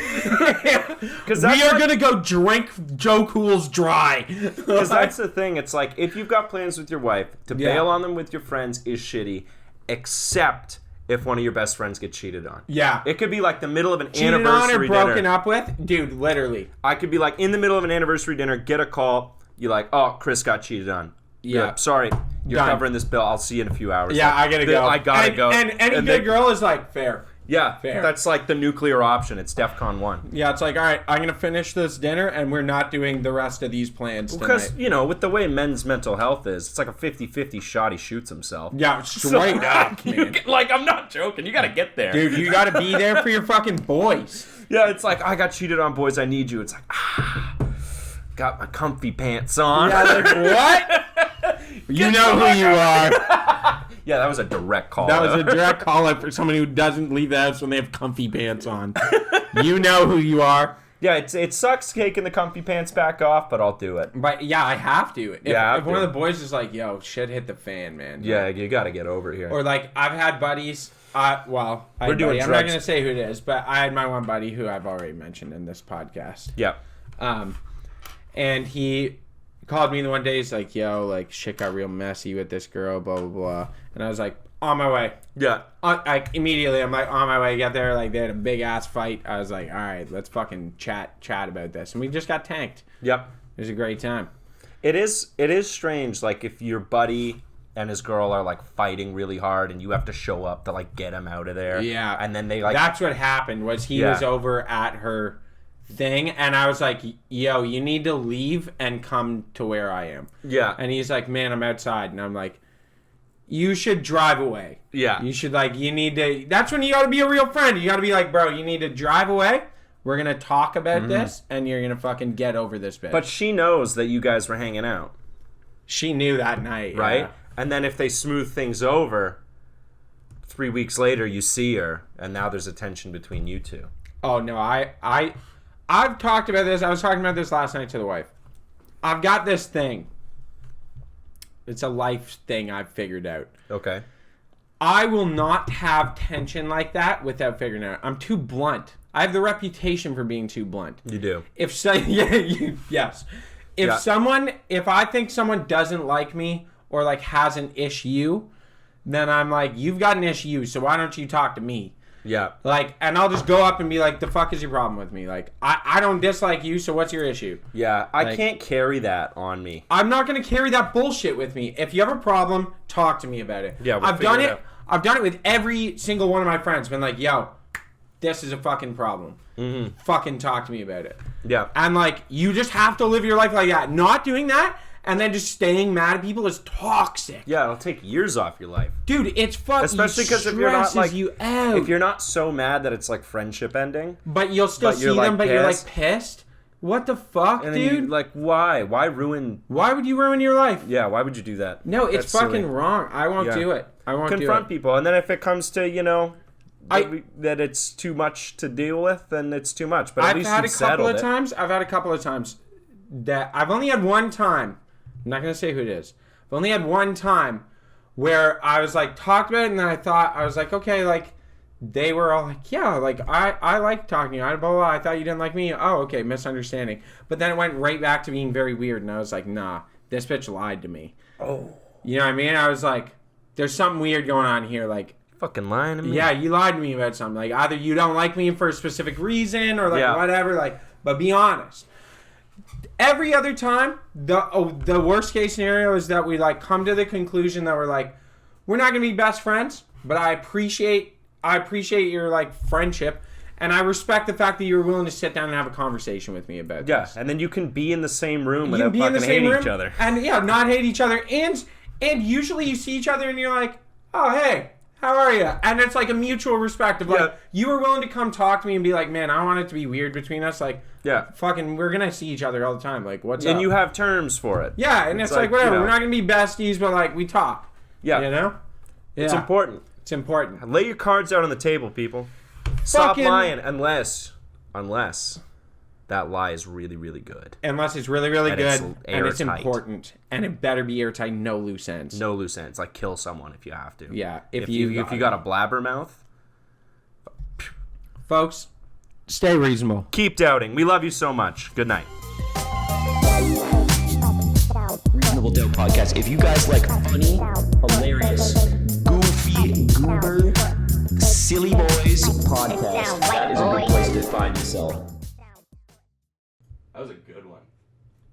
We are going to go drink Joe Cool's dry. Because that's the thing. It's like, if you've got plans with your wife, to bail on them with your friends is shitty, except if one of your best friends gets cheated on. Yeah. It could be like the middle of an cheated anniversary on or dinner. Broken up with? Dude, literally. I could be like, in the middle of an anniversary dinner, get a call. You're like, oh, Chris got cheated on. Yeah. Good. Sorry. You're covering this bill. I'll see you in a few hours. Yeah, like, I gotta go. I gotta go. And any good girl is like, fair. Yeah, fair. That's like the nuclear option. It's DEFCON 1. Yeah, it's like, all right, I'm going to finish this dinner, and we're not doing the rest of these plans tonight. Because, you know, with the way men's mental health is, it's like a 50-50 shot he shoots himself. Yeah, straight up, man. Like, I'm not joking. You got to get there. Dude, you got to be there for your fucking boys. Yeah, it's like, I got cheated on, boys. I need you. It's like, got my comfy pants on. Yeah, like, what? You know who you are. Yeah, that was a direct call. That was a direct call out for someone who doesn't leave the house when they have comfy pants on. You know who you are. Yeah, it sucks taking the comfy pants back off, but I'll do it. But yeah, I have to. If one of the boys is like, yo, shit hit the fan, man. Yeah, you got to get over here. Or like, I've had buddies. I'm not going to say who it is, but I had my one buddy who I've already mentioned in this podcast. Yeah. And he called me the one day. He's like, yo, like, shit got real messy with this girl, blah, blah, blah. And I was like, on my way. Yeah. Immediately, I'm like, on my way. Get there. Like, they had a big ass fight. I was like, all right, let's fucking chat about this. And we just got tanked. Yep. It was a great time. It is strange, like, if your buddy and his girl are, like, fighting really hard and you have to show up to, like, get him out of there. Yeah. And then they, like... That's what happened, was he was over at her thing, and I was like, yo, you need to leave and come to where I am. Yeah. And he's like, man, I'm outside. And I'm like, you should drive away. Yeah. You should, like, you need to... That's when you gotta be a real friend. You gotta be like, bro, you need to drive away. We're gonna talk about this, and you're gonna fucking get over this bitch. But she knows that you guys were hanging out. She knew that night. Right? Yeah. And then if they smooth things over, 3 weeks later you see her, and now there's a tension between you two. Oh, no, I've talked about this. I was talking about this last night to the wife. I've got this thing. It's a life thing I've figured out. Okay. I will not have tension like that without figuring it out. I'm too blunt. I have the reputation for being too blunt. You do. Yes. If I think someone doesn't like me or like has an issue, then I'm like, you've got an issue, so why don't you talk to me? Yeah. Like, and I'll just go up and be like, the fuck is your problem with me? Like, I don't dislike you, so what's your issue? Yeah, I can't carry that on me. I'm not going to carry that bullshit with me. If you have a problem, talk to me about it. Yeah, I've done it. I've done it with every single one of my friends. Been like, yo, this is a fucking problem. Mm-hmm. Fucking talk to me about it. Yeah. And like, you just have to live your life like that. Not doing that and then just staying mad at people is toxic. Yeah, it'll take years off your life. Dude, it's fucking especially because if you're not like you out. If you're not so mad that it's like friendship ending, but you'll still see them, but you're like pissed. What the fuck, and dude? Like, why? Why ruin? Why would you ruin your life? Yeah, why would you do that? No, it's That's fucking silly. wrong. I won't do it. I won't confront do it. people, and then if it comes to that it's too much to deal with, then it's too much. But at least you've settled it. I've had a couple of times that I've only had one time. I'm not gonna say who it is. I've only had one time where I was like talked about it, and then I was like, okay, like they were all like, yeah, like I like talking to you. Blah, blah, blah. I thought you didn't like me. Oh, okay, misunderstanding. But then it went right back to being very weird, and I was like, nah, this bitch lied to me. Oh, you know what I mean? I was like, there's something weird going on here, like. Fucking lying to me. Yeah, you lied to me about something. Like, either you don't like me for a specific reason or, like, whatever. Like, but be honest. Every other time, the worst case scenario is that we, like, come to the conclusion that we're, like, we're not going to be best friends, but I appreciate your, like, friendship, and I respect the fact that you were willing to sit down and have a conversation with me about this. Yeah, and then you can be in the same room without fucking hating each other. And, yeah, not hate each other. And usually you see each other and you're like, oh, hey. How are you? And it's like a mutual respect of like, you were willing to come talk to me and be like, man, I want it to be weird between us. Like, fucking, we're going to see each other all the time. Like, what's up? And you have terms for it. Yeah, and it's like whatever. We're not going to be besties, but like, we talk. Yeah. You know? Yeah. It's important. It's important. Lay your cards out on the table, people. Stop lying unless that lie is really, really good. Unless it's really, really good and it's important. And it better be airtight, no loose ends. No loose ends. Like, kill someone if you have to. Yeah. If you got a blabbermouth. Folks, stay reasonable. Keep doubting. We love you so much. Good night. Reasonable Doubt Podcast. If you guys like funny, hilarious